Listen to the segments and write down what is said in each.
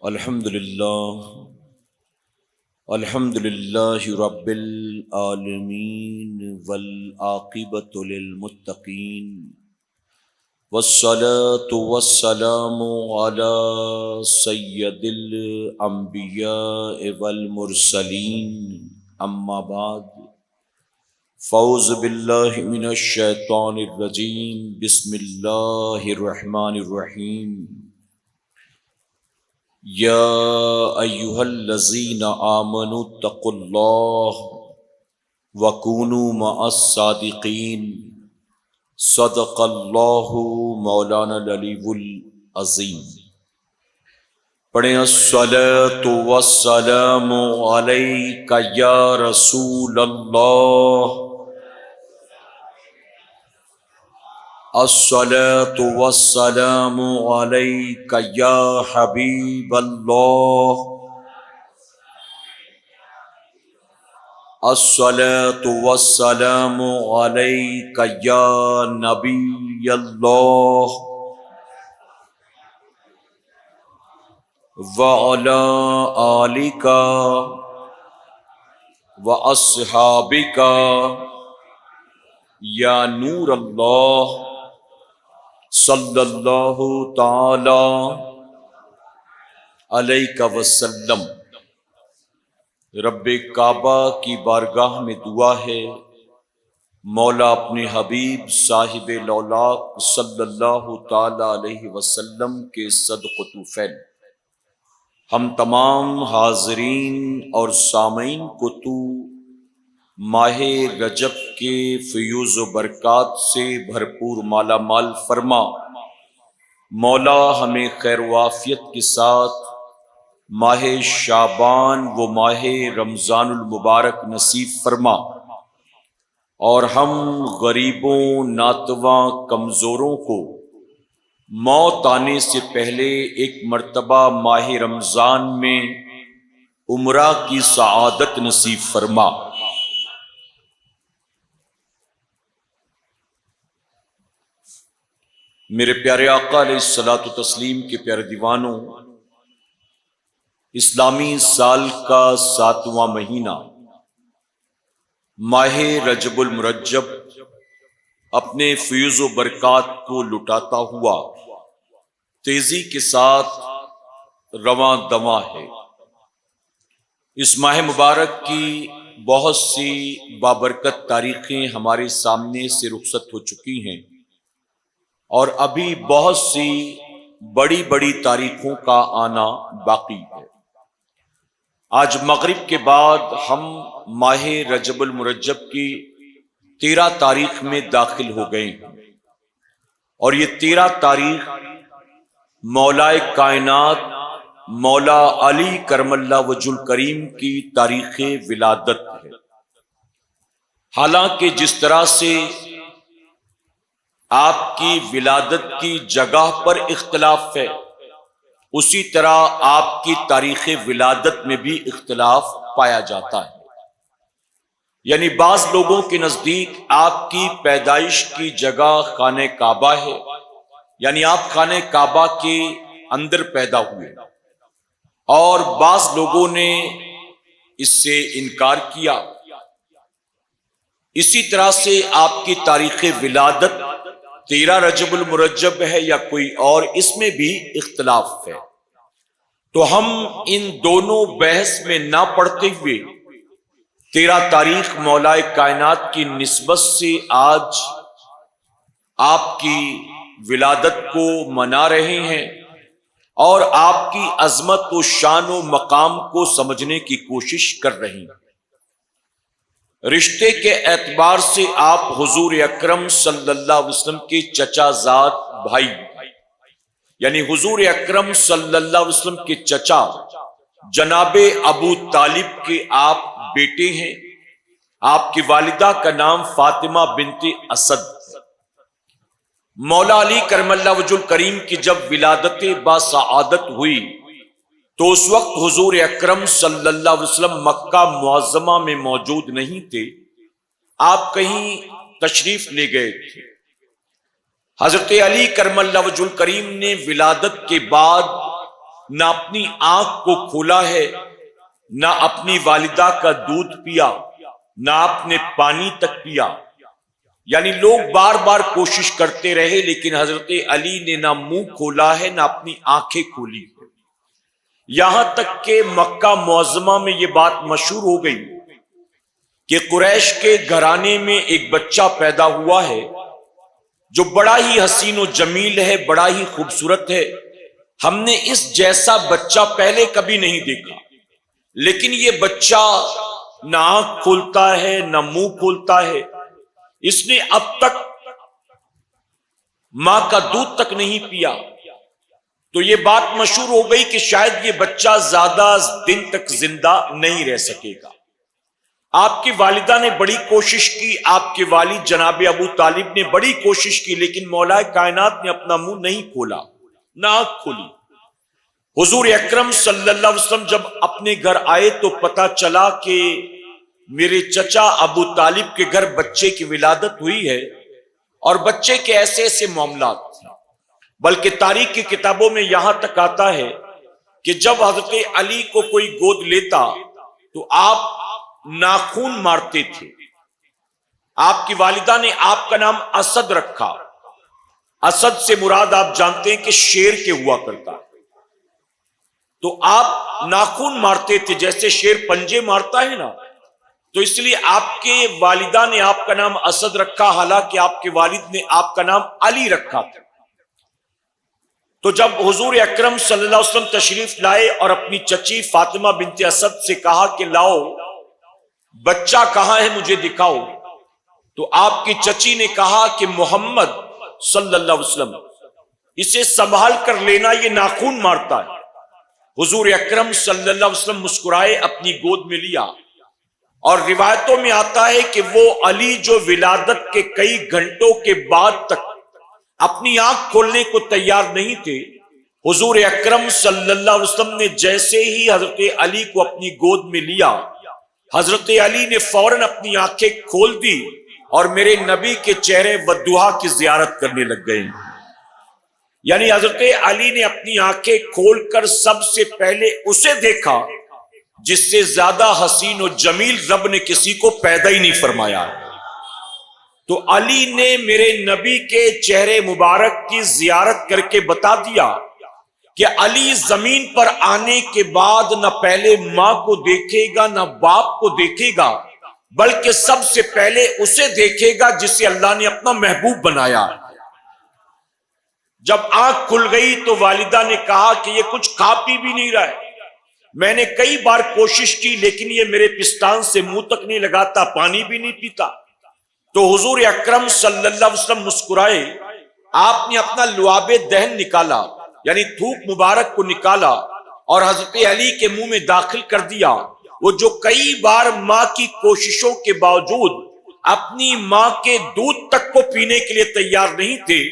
الحمد للہ رب العالمین والعاقبۃ للمتقین والصلاة والسلام علی سید الانبیاء والمرسلین اما بعد فاعوذ باللہ من الشیطان الرجیم بسم اللہ الرحمن الرحیم یا ایہا الذین آمنوا اتقوا اللہ وکونوا مع الصادقین صدق اللہ مولانا العلی العظیم۔ پڑھیں الصلاۃ والسلام علیک یا رسول اللہ، الصلاۃ والسلام علیک یا حبیب اللہ، الصلاۃ والسلام علیک یا نبی اللہ، وعلی آلک واصحابک یا نور اللہ، صلی اللہ تعالی علیہ وسلم۔ رب کعبہ کی بارگاہ میں دعا ہے، مولا اپنے حبیب صاحب لولاق صلی اللہ تعالی علیہ وسلم کے صدق و طفیل ہم تمام حاضرین اور سامعین کو تو ماہ رجب کے فیوز و برکات سے بھرپور مالا مال فرما۔ مولا ہمیں خیر و عافیت کے ساتھ ماہ شعبان و ماہ رمضان المبارک نصیب فرما، اور ہم غریبوں، ناتواں، کمزوروں کو موت آنے سے پہلے ایک مرتبہ ماہ رمضان میں عمرہ کی سعادت نصیب فرما۔ میرے پیارے آقا علیہ الصلوۃ والتسلیم کے پیارے دیوانوں، اسلامی سال کا 7واں مہینہ ماہ رجب المرجب اپنے فیوز و برکات کو لٹاتا ہوا تیزی کے ساتھ رواں دواں ہے۔ اس ماہ مبارک کی بہت سی بابرکت تاریخیں ہمارے سامنے سے رخصت ہو چکی ہیں، اور ابھی بہت سی بڑی بڑی تاریخوں کا آنا باقی ہے۔ آج مغرب کے بعد ہم ماہ رجب المرجب کی 13 تاریخ میں داخل ہو گئے ہیں، اور یہ 13 تاریخ مولا کائنات مولا علی کرم اللہ وجہ الکریم کی تاریخ ولادت ہے۔ حالانکہ جس طرح سے آپ کی ولادت کی جگہ پر اختلاف ہے، اسی طرح آپ کی تاریخ ولادت میں بھی اختلاف پایا جاتا ہے۔ یعنی بعض لوگوں کے نزدیک آپ کی پیدائش کی جگہ خانہ کعبہ ہے، یعنی آپ خانہ کعبہ کے اندر پیدا ہوئے، اور بعض لوگوں نے اس سے انکار کیا۔ اسی طرح سے آپ کی تاریخ ولادت 13 رجب المرجب ہے یا کوئی اور، اس میں بھی اختلاف ہے۔ تو ہم ان دونوں بحث میں نہ پڑتے ہوئے 13 تاریخ مولا کائنات کی نسبت سے آج آپ کی ولادت کو منا رہے ہیں، اور آپ کی عظمت و شان و مقام کو سمجھنے کی کوشش کر رہے ہیں۔ رشتے کے اعتبار سے آپ حضور اکرم صلی اللہ علیہ وسلم کے چچا زاد بھائی، یعنی حضور اکرم صلی اللہ علیہ وسلم کے چچا جناب ابو طالب کے آپ بیٹے ہیں۔ آپ کی والدہ کا نام فاطمہ بنت اسد ہے۔ مولا علی کرم اللہ وجہ الکریم کی جب ولادت باسعادت ہوئی تو اس وقت حضور اکرم صلی اللہ علیہ وسلم مکہ معظمہ میں موجود نہیں تھے، آپ کہیں تشریف لے گئے تھے۔ حضرت علی کرم اللہ وجہ الکریم نے ولادت کے بعد نہ اپنی آنکھ کو کھولا ہے، نہ اپنی والدہ کا دودھ پیا، نہ آپ نے پانی تک پیا۔ یعنی لوگ بار بار کوشش کرتے رہے لیکن حضرت علی نے نہ منہ کھولا ہے نہ اپنی آنکھیں کھولی، یہاں تک کہ مکہ معظمہ میں یہ بات مشہور ہو گئی کہ قریش کے گھرانے میں ایک بچہ پیدا ہوا ہے جو بڑا ہی حسین و جمیل ہے، بڑا ہی خوبصورت ہے، ہم نے اس جیسا بچہ پہلے کبھی نہیں دیکھا، لیکن یہ بچہ نہ آنکھ کھولتا ہے نہ منہ کھولتا ہے، اس نے اب تک ماں کا دودھ تک نہیں پیا۔ تو یہ بات مشہور ہو گئی کہ شاید یہ بچہ زیادہ دن تک زندہ نہیں رہ سکے گا۔ آپ کی والدہ نے بڑی کوشش کی، آپ کے والد جناب ابو طالب نے بڑی کوشش کی، لیکن مولا کائنات نے اپنا منہ نہیں کھولا، نہ آنکھ کھولی۔ حضور اکرم صلی اللہ علیہ وسلم جب اپنے گھر آئے تو پتا چلا کہ میرے چچا ابو طالب کے گھر بچے کی ولادت ہوئی ہے، اور بچے کے ایسے ایسے معاملات ہیں، بلکہ تاریخ کی کتابوں میں یہاں تک آتا ہے کہ جب حضرت علی کو کوئی گود لیتا تو آپ ناخون مارتے تھے۔ آپ کی والدہ نے آپ کا نام اسد رکھا، اسد سے مراد آپ جانتے ہیں کہ شیر کے ہوا کرتا، تو آپ ناخون مارتے تھے جیسے شیر پنجے مارتا ہے نا، تو اس لیے آپ کے والدہ نے آپ کا نام اسد رکھا، حالانکہ آپ کے والد نے آپ کا نام علی رکھا تھا۔ تو جب حضور اکرم صلی اللہ علیہ وسلم تشریف لائے اور اپنی چچی فاطمہ بنت اسد سے کہا کہ لاؤ بچہ کہاں ہے مجھے دکھاؤ، تو آپ کی چچی نے کہا کہ محمد صلی اللہ علیہ وسلم اسے سنبھال کر لینا، یہ ناخون مارتا ہے۔ حضور اکرم صلی اللہ علیہ وسلم مسکرائے، اپنی گود میں لیا، اور روایتوں میں آتا ہے کہ وہ علی جو ولادت کے کئی گھنٹوں کے بعد تک اپنی آنکھ کھولنے کو تیار نہیں تھے، حضور اکرم صلی اللہ علیہ وسلم نے جیسے ہی حضرت علی کو اپنی گود میں لیا، حضرت علی نے فوراً اپنی آنکھیں کھول دی اور میرے نبی کے چہرے والضحیٰ کی زیارت کرنے لگ گئے۔ یعنی حضرت علی نے اپنی آنکھیں کھول کر سب سے پہلے اسے دیکھا جس سے زیادہ حسین و جمیل رب نے کسی کو پیدا ہی نہیں فرمایا۔ تو علی نے میرے نبی کے چہرے مبارک کی زیارت کر کے بتا دیا کہ علی زمین پر آنے کے بعد نہ پہلے ماں کو دیکھے گا نہ باپ کو دیکھے گا، بلکہ سب سے پہلے اسے دیکھے گا جسے اللہ نے اپنا محبوب بنایا۔ جب آنکھ کھل گئی تو والدہ نے کہا کہ یہ کچھ کھا پی بھی نہیں رہا ہے، میں نے کئی بار کوشش کی لیکن یہ میرے پستان سے منہ تک نہیں لگاتا، پانی بھی نہیں پیتا۔ تو حضور اکرم صلی اللہ علیہ وسلم مسکرائے، آپ نے اپنا لعاب دہن نکالا، یعنی تھوک مبارک کو نکالا اور حضرت علی کے منہ میں داخل کر دیا۔ وہ جو کئی بار ماں کی کوششوں کے باوجود اپنی ماں کے دودھ تک کو پینے کے لیے تیار نہیں تھے،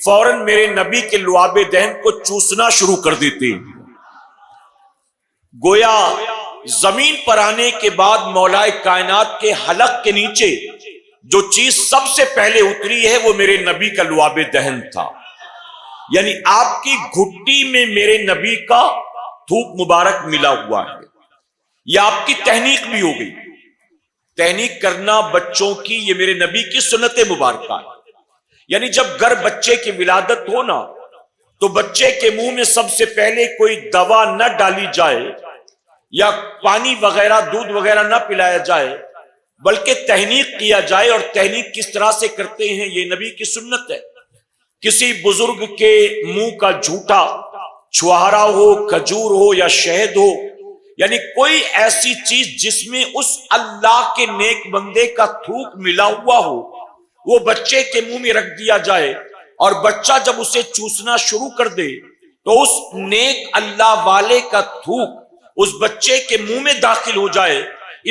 فوراً میرے نبی کے لعاب دہن کو چوسنا شروع کر دیتے۔ گویا زمین پر آنے کے بعد مولا کائنات کے حلق کے نیچے جو چیز سب سے پہلے اتری ہے وہ میرے نبی کا لعاب دہن تھا، یعنی آپ کی گھٹی میں میرے نبی کا تھوک مبارک ملا ہوا ہے۔ یہ آپ کی تحنیک بھی ہو گئی، تحنیک کرنا بچوں کی یہ میرے نبی کی سنت مبارکہ ہے۔ یعنی جب گھر بچے کی ولادت ہو نا تو بچے کے منہ میں سب سے پہلے کوئی دوا نہ ڈالی جائے یا پانی وغیرہ دودھ وغیرہ نہ پلایا جائے، بلکہ تحنیک کیا جائے۔ اور تحنیک کس طرح سے کرتے ہیں یہ نبی کی سنت ہے۔ کسی بزرگ کے منہ کا جھوٹا چھوہارا ہو، کھجور ہو یا شہد ہو، یعنی کوئی ایسی چیز جس میں اس اللہ کے نیک بندے کا تھوک ملا ہوا ہو، وہ بچے کے منہ میں رکھ دیا جائے، اور بچہ جب اسے چوسنا شروع کر دے تو اس نیک اللہ والے کا تھوک اس بچے کے منہ میں داخل ہو جائے۔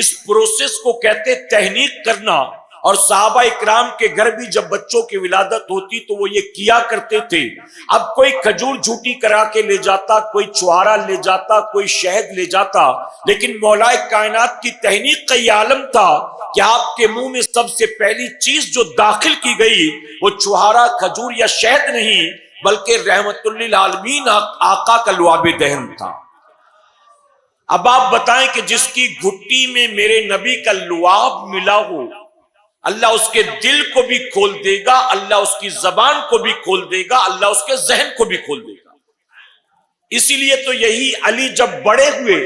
اس پروسیس کو کہتے تحنیک کرنا۔ اور صحابہ اکرام کے گھر بھی جب بچوں کی ولادت ہوتی تو وہ یہ کیا کرتے تھے۔ اب کوئی کھجور جھوٹی کرا کے لے جاتا، کوئی چھوارا لے جاتا، کوئی شہد لے جاتا، لیکن مولا کائنات کی تحنیک کا یہ عالم تھا کہ آپ کے منہ میں سب سے پہلی چیز جو داخل کی گئی وہ چھوارا، کھجور یا شہد نہیں، بلکہ رحمت للعالمین آقا کا لعاب دہن تھا۔ اب آپ بتائیں کہ جس کی گھٹی میں میرے نبی کا لعاب ملا ہو، اللہ اس کے دل کو بھی کھول دے گا، اللہ اس کی زبان کو بھی کھول دے گا، اللہ اس کے ذہن کو بھی کھول دے گا۔ اسی لیے تو یہی علی جب بڑے ہوئے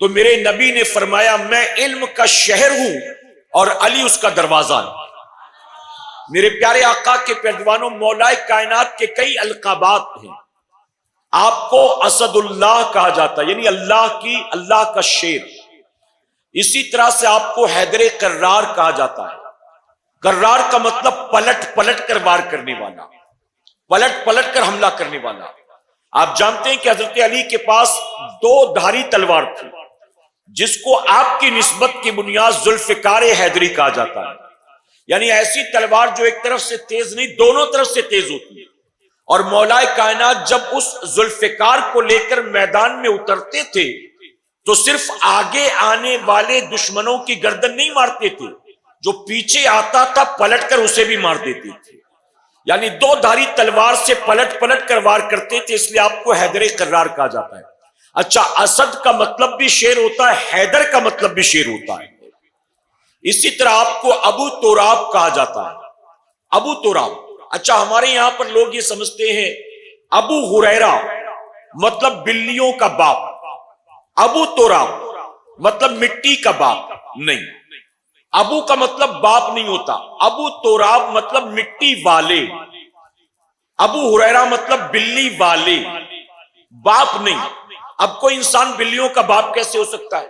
تو میرے نبی نے فرمایا میں علم کا شہر ہوں اور علی اس کا دروازہ ہے۔ میرے پیارے آقا کے پیروانوں، مولائے کائنات کے کئی القابات ہیں۔ آپ کو اسد اللہ کہا جاتا ہے، یعنی اللہ کا شیر۔ اسی طرح سے آپ کو حیدر کرار کہا جاتا ہے۔ کرار کا مطلب پلٹ پلٹ کر وار کرنے والا، پلٹ پلٹ کر حملہ کرنے والا۔ آپ جانتے ہیں کہ حضرت علی کے پاس 2 دھاری تلوار تھی، جس کو آپ کی نسبت کی بنیاد ذوالفقار حیدری کہا جاتا ہے، یعنی ایسی تلوار جو ایک طرف سے تیز نہیں، دونوں طرف سے تیز ہوتی ہے۔ اور مولائے کائنات جب اس ذوالفقار کو لے کر میدان میں اترتے تھے تو صرف آگے آنے والے دشمنوں کی گردن نہیں مارتے تھے، جو پیچھے آتا تھا پلٹ کر اسے بھی مار دیتے تھے، یعنی 2 دھاری تلوار سے پلٹ پلٹ کر وار کرتے تھے، اس لیے آپ کو حیدر کرار کہا جاتا ہے۔ اچھا، اسد کا مطلب بھی شیر ہوتا ہے، حیدر کا مطلب بھی شیر ہوتا ہے۔ اسی طرح آپ کو ابو تراب کہا جاتا ہے، ابو تراب۔ اچھا، ہمارے یہاں پر لوگ یہ سمجھتے ہیں ابو ہریرہ مطلب بلیوں کا باپ، ابو تراب مطلب مٹی کا باپ نہیں، ابو کا مطلب باپ نہیں ہوتا، ابو تراب مطلب مٹی والے، ابو ہریرہ مطلب بلی والے، باپ نہیں۔ اب کوئی انسان بلیوں کا باپ کیسے ہو سکتا ہے؟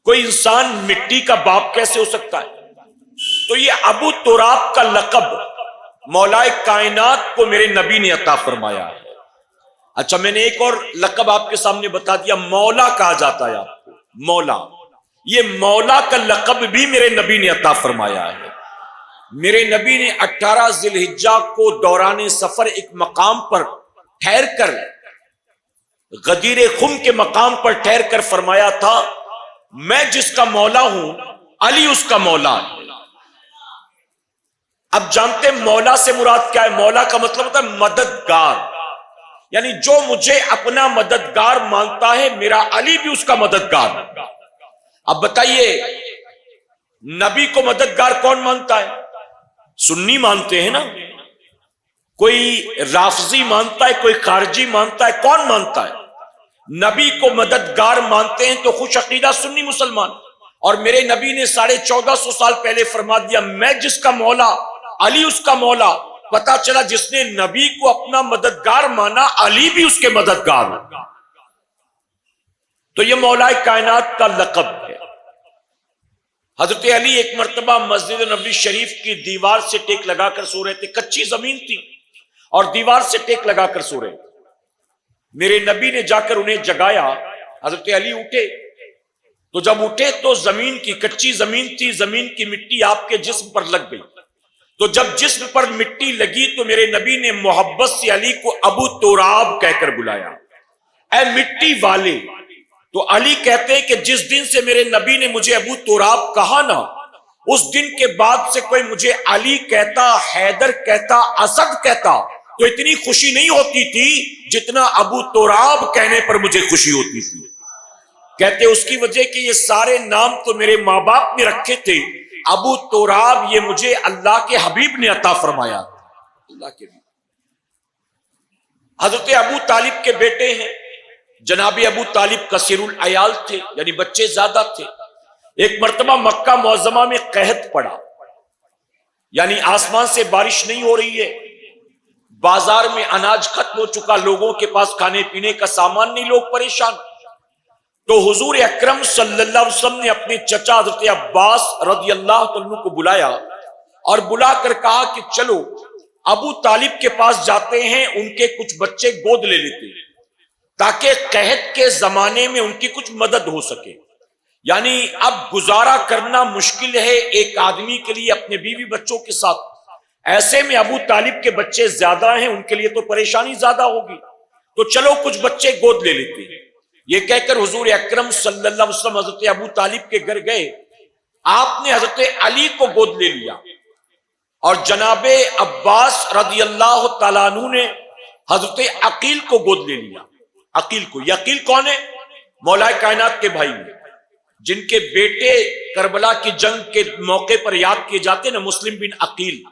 کوئی انسان مٹی کا باپ کیسے ہو سکتا ہے؟ تو یہ ابو تراب کا لقب مولائے کائنات کو میرے نبی نے عطا فرمایا ہے۔ اچھا، میں نے ایک اور لقب آپ کے سامنے بتا دیا، مولا کہا جاتا ہے آپ کو، مولا۔ یہ مولا کا لقب بھی میرے نبی نے عطا فرمایا ہے۔ میرے نبی نے 18 ذی الحجہ کو دوران سفر ایک مقام پر ٹھہر کر، غدیر خم کے مقام پر ٹھہر کر فرمایا تھا میں جس کا مولا ہوں علی اس کا مولا ہے۔ اب جانتے ہیں مولا سے مراد کیا ہے؟ مولا کا مطلب ہوتا ہے مددگار، یعنی جو مجھے اپنا مددگار مانتا ہے میرا علی بھی اس کا مددگار۔ اب بتائیے نبی کو مددگار کون مانتا ہے؟ سنی مانتے ہیں نا، کوئی رافضی مانتا ہے، کوئی خارجی مانتا ہے، کون مانتا ہے؟ نبی کو مددگار مانتے ہیں تو خوش عقیدہ سنی مسلمان۔ اور میرے نبی نے 1450 سال پہلے فرما دیا میں جس کا مولا علی اس کا مولا۔ پتا چلا جس نے نبی کو اپنا مددگار مانا علی بھی اس کے مددگار ہوگا۔ تو یہ مولا کائنات کا لقب ہے۔ حضرت علی ایک مرتبہ مسجد نبوی شریف کی دیوار سے ٹیک لگا کر سو رہے تھے، کچی زمین تھی اور دیوار سے ٹیک لگا کر سو رہے تھے۔ میرے نبی نے جا کر انہیں جگایا، حضرت علی اٹھے تو جب اٹھے تو زمین کی کچی زمین تھی، زمین کی مٹی آپ کے جسم پر لگ گئی۔ تو جب جسم پر مٹی لگی تو میرے نبی نے محبت سے علی کو ابو تراب کہہ کر بلایا، اے مٹی والے۔ تو علی کہتے ہیں کہ جس دن سے میرے نبی نے مجھے ابو تراب کہا نا، اس دن کے بعد سے کوئی مجھے علی کہتا، حیدر کہتا، اسد کہتا تو اتنی خوشی نہیں ہوتی تھی جتنا ابو تراب کہنے پر مجھے خوشی ہوتی تھی۔ کہتے اس کی وجہ کہ یہ سارے نام تو میرے ماں باپ نے رکھے تھے، ابو تراب یہ مجھے اللہ کے حبیب نے عطا فرمایا۔ اللہ کے حبیب حضرت ابو طالب کے بیٹے ہیں، جناب ابو طالب کثیر العیال تھے، یعنی بچے زیادہ تھے۔ ایک مرتبہ مکہ معظمہ میں قحط پڑا، یعنی آسمان سے بارش نہیں ہو رہی ہے، بازار میں اناج ختم ہو چکا، لوگوں کے پاس کھانے پینے کا سامان نہیں، لوگ پریشان۔ تو حضور اکرم صلی اللہ علیہ وسلم نے اپنے چچا حضرت عباس رضی اللہ عنہ کو بلایا اور بلا کر کہا کہ چلو ابو طالب کے پاس جاتے ہیں، ان کے کچھ بچے گود لے لیتے ہیں تاکہ قحط کے زمانے میں ان کی کچھ مدد ہو سکے۔ یعنی اب گزارا کرنا مشکل ہے ایک آدمی کے لیے اپنے بیوی بچوں کے ساتھ، ایسے میں ابو طالب کے بچے زیادہ ہیں، ان کے لیے تو پریشانی زیادہ ہوگی، تو چلو کچھ بچے گود لے لیتے ہیں۔ یہ کہہ کر حضور اکرم صلی اللہ علیہ وسلم حضرت ابو طالب کے گھر گئے، آپ نے حضرت علی کو گود لے لیا۔ اور جناب عباس رضی اللہ تعالیٰ عنہ نے حضرت عقیل کو گود لے لیا. عقیل کو، یہ عقیل کون ہے؟ مولا کائنات کے بھائی ہیں، جن کے بیٹے کربلا کی جنگ کے موقع پر یاد کیے جاتے نا، مسلم بن عقیل،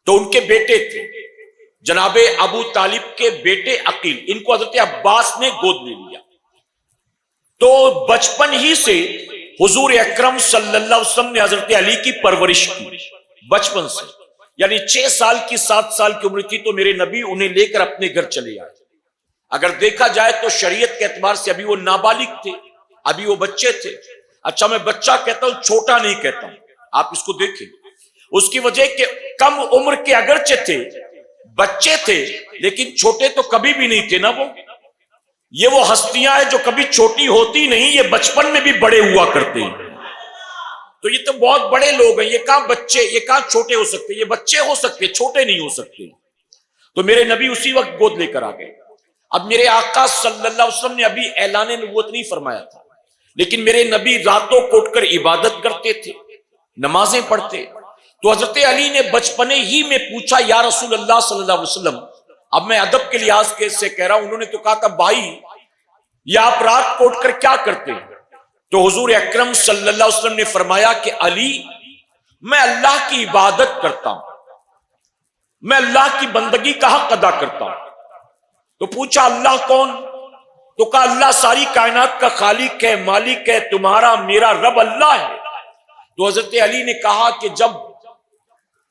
تو ان کے بیٹے تھے جناب ابو طالب کے بیٹے عقیل. ان کو حضرت عباس نے گود لے لیا. تو بچپن ہی سے حضور اکرم صلی اللہ علیہ وسلم نے حضرت علی کی پرورش کی. بچپن سے، یعنی 6 سال کی 7 سال کی عمر تھی تو میرے نبی انہیں لے کر اپنے گھر چلے آئے. اگر دیکھا جائے تو شریعت کے اعتبار سے ابھی وہ نابالغ تھے، ابھی وہ بچے تھے. اچھا، میں بچہ کہتا ہوں، چھوٹا نہیں کہتا ہوں. آپ اس کو دیکھیں، اس کی وجہ کہ کم عمر کے اگرچہ تھے، بچے تھے، لیکن چھوٹے تو کبھی بھی نہیں تھے نا. وہ ہستیاں ہیں جو کبھی چھوٹی ہوتی نہیں، یہ بچپن میں بھی بڑے ہوا کرتے ہیں. تو یہ تو بہت بڑے لوگ ہیں، یہ کہاں بچے، یہ کہاں چھوٹے ہو سکتے؟ یہ بچے ہو سکتے، چھوٹے نہیں ہو سکتے. تو میرے نبی اسی وقت گود لے کر آ گئے. اب میرے آقا صلی اللہ علیہ وسلم نے ابھی اعلان نبوت نہیں فرمایا تھا، لیکن میرے نبی راتوں کو اٹھ کر عبادت کرتے تھے، نمازیں پڑھتے. تو حضرت علی نے بچپنے ہی میں پوچھا، یا رسول اللہ صلی اللہ علیہ وسلم، اب میں ادب کے لحاظ سے کہہ رہا ہوں، انہوں نے تو کہا تھا بھائی یہ آپ رات کو اٹھ کر کیا کرتے ہیں؟ تو حضور اکرم صلی اللہ علیہ وسلم نے فرمایا کہ علی، میں اللہ کی عبادت کرتا ہوں، میں اللہ کی بندگی کا حق ادا کرتا ہوں. تو پوچھا اللہ کون؟ تو کہا اللہ ساری کائنات کا خالق ہے، مالک ہے، تمہارا میرا رب اللہ ہے. تو حضرت علی نے کہا کہ جب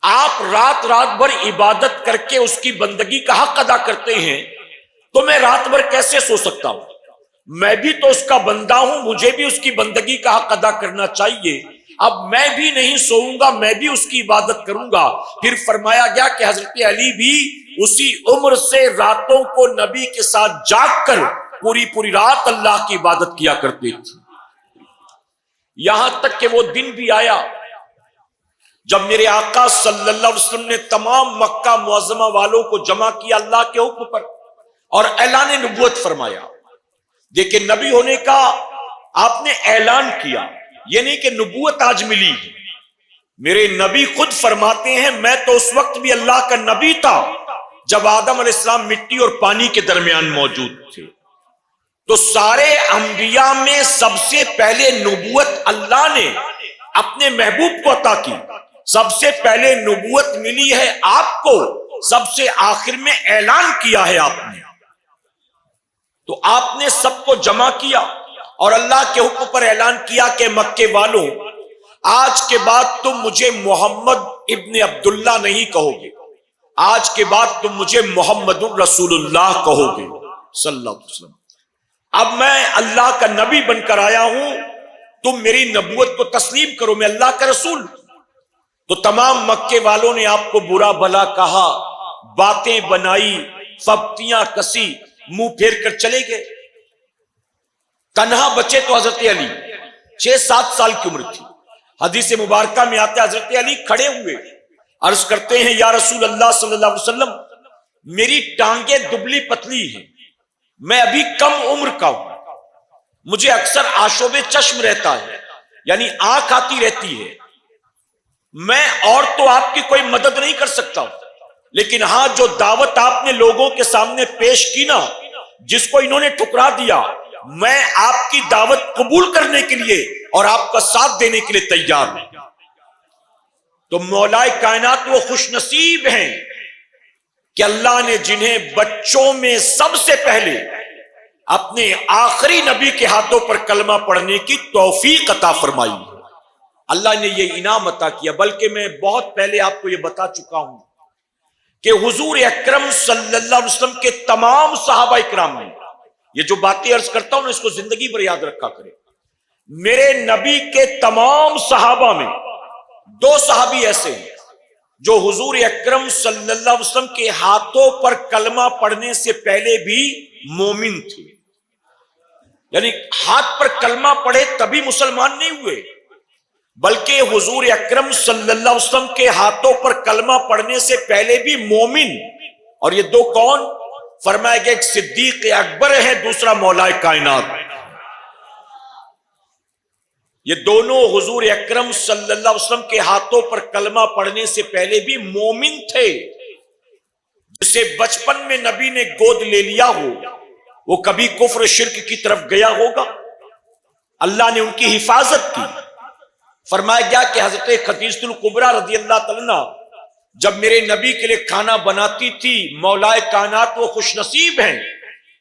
آپ رات بھر عبادت کر کے اس کی بندگی کا حق ادا کرتے ہیں تو میں رات بھر کیسے سو سکتا ہوں؟ میں بھی تو اس کا بندہ ہوں، مجھے بھی اس کی بندگی کا حق ادا کرنا چاہیے. اب میں بھی نہیں سوؤں گا، میں بھی اس کی عبادت کروں گا. پھر فرمایا گیا کہ حضرت علی بھی اسی عمر سے راتوں کو نبی کے ساتھ جاگ کر پوری رات اللہ کی عبادت کیا کرتے تھے. یہاں تک کہ وہ دن بھی آیا جب میرے آقا صلی اللہ علیہ وسلم نے تمام مکہ معظمہ والوں کو جمع کیا اللہ کے حکم پر اور اعلان نبوت فرمایا. دیکھیں، نبی ہونے کا آپ نے اعلان کیا، یہ نہیں کہ نبوت آج ملی. میرے نبی خود فرماتے ہیں میں تو اس وقت بھی اللہ کا نبی تھا جب آدم علیہ السلام مٹی اور پانی کے درمیان موجود تھے. تو سارے انبیاء میں سب سے پہلے نبوت اللہ نے اپنے محبوب کو عطا کی. سب سے پہلے نبوت ملی ہے آپ کو، سب سے آخر میں اعلان کیا ہے آپ نے. تو آپ نے سب کو جمع کیا اور اللہ کے حکم پر اعلان کیا کہ مکے والوں، آج کے بعد تم مجھے محمد ابن عبداللہ نہیں کہو گے، آج کے بعد تم مجھے محمد رسول اللہ کہو گے صلی اللہ علیہ وسلم. اب میں اللہ کا نبی بن کر آیا ہوں، تم میری نبوت کو تسلیم کرو، میں اللہ کا رسول. تو تمام مکے والوں نے آپ کو برا بھلا کہا، باتیں بنائی، فبتیاں کسی، منہ پھیر کر چلے گئے. تنہا بچے تو حضرت علی، 6-7 سال کی عمر تھی. حدیث مبارکہ میں آتا ہے حضرت علی کھڑے ہوئے عرض کرتے ہیں یا رسول اللہ صلی اللہ علیہ وسلم، میری ٹانگیں دبلی پتلی ہیں، میں ابھی کم عمر کا ہوں، مجھے اکثر آشوب چشم رہتا ہے، یعنی آنکھ آتی رہتی ہے. میں اور تو آپ کی کوئی مدد نہیں کر سکتا ہوں، لیکن ہاں جو دعوت آپ نے لوگوں کے سامنے پیش کی نا، جس کو انہوں نے ٹھکرا دیا، میں آپ کی دعوت قبول کرنے کے لیے اور آپ کا ساتھ دینے کے لیے تیار ہوں. تو مولا کائنات وہ خوش نصیب ہیں کہ اللہ نے جنہیں بچوں میں سب سے پہلے اپنے آخری نبی کے ہاتھوں پر کلمہ پڑھنے کی توفیق عطا فرمائی. اللہ نے یہ انعام عطا کیا. بلکہ میں بہت پہلے آپ کو یہ بتا چکا ہوں کہ حضور اکرم صلی اللہ علیہ وسلم کے تمام صحابہ اکرام میں، یہ جو باتیں عرض کرتا ہوں نا، اس کو زندگی بھر یاد رکھا کرے. میرے نبی کے تمام صحابہ میں 2 صحابی ایسے ہیں جو حضور اکرم صلی اللہ علیہ وسلم کے ہاتھوں پر کلمہ پڑھنے سے پہلے بھی مومن تھے. یعنی ہاتھ پر کلمہ پڑھے تبھی مسلمان نہیں ہوئے، بلکہ حضور اکرم صلی اللہ علیہ وسلم کے ہاتھوں پر کلمہ پڑھنے سے پہلے بھی مومن. اور یہ 2 کون؟ فرمایا کہ ایک صدیق اکبر ہے، دوسرا مولا کائنات. یہ دونوں حضور اکرم صلی اللہ علیہ وسلم کے ہاتھوں پر کلمہ پڑھنے سے پہلے بھی مومن تھے. جسے بچپن میں نبی نے گود لے لیا ہو وہ کبھی کفر شرک کی طرف گیا ہوگا؟ اللہ نے ان کی حفاظت کی. فرمایا گیا کہ حضرت خدیجہ الکبریٰ رضی اللہ تعالیٰ عنہ جب میرے نبی کے لیے کھانا بناتی تھی، مولا کائنات وہ خوش نصیب ہیں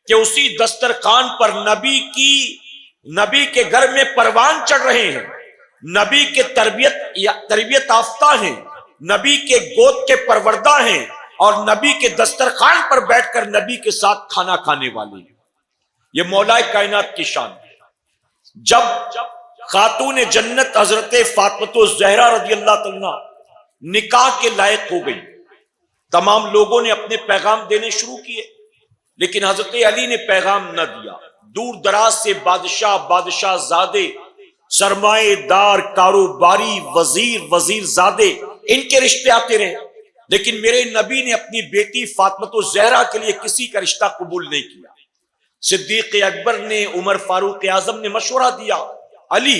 کہ اسی دسترخوان پر نبی کے گھر میں پروان چڑھ رہے ہیں، نبی کے تربیت یافتہ ہیں، نبی کے گود کے پروردہ ہیں، اور نبی کے دسترخوان پر بیٹھ کر نبی کے ساتھ کھانا کھانے والے ہیں. یہ مولا کائنات کی شان ہے. جب خاتون جنت حضرت فاطمہ الزہرا رضی اللہ تعالیٰ نکاح کے لائق ہو گئی، تمام لوگوں نے اپنے پیغام دینے شروع کیے، لیکن حضرت علی نے پیغام نہ دیا. دور دراز سے بادشاہ زادے، سرمایہ دار، کاروباری، وزیر زادے، ان کے رشتے آتے رہے، لیکن میرے نبی نے اپنی بیٹی فاطمہ الزہرا کے لیے کسی کا رشتہ قبول نہیں کیا. صدیق اکبر نے، عمر فاروق اعظم نے مشورہ دیا، علی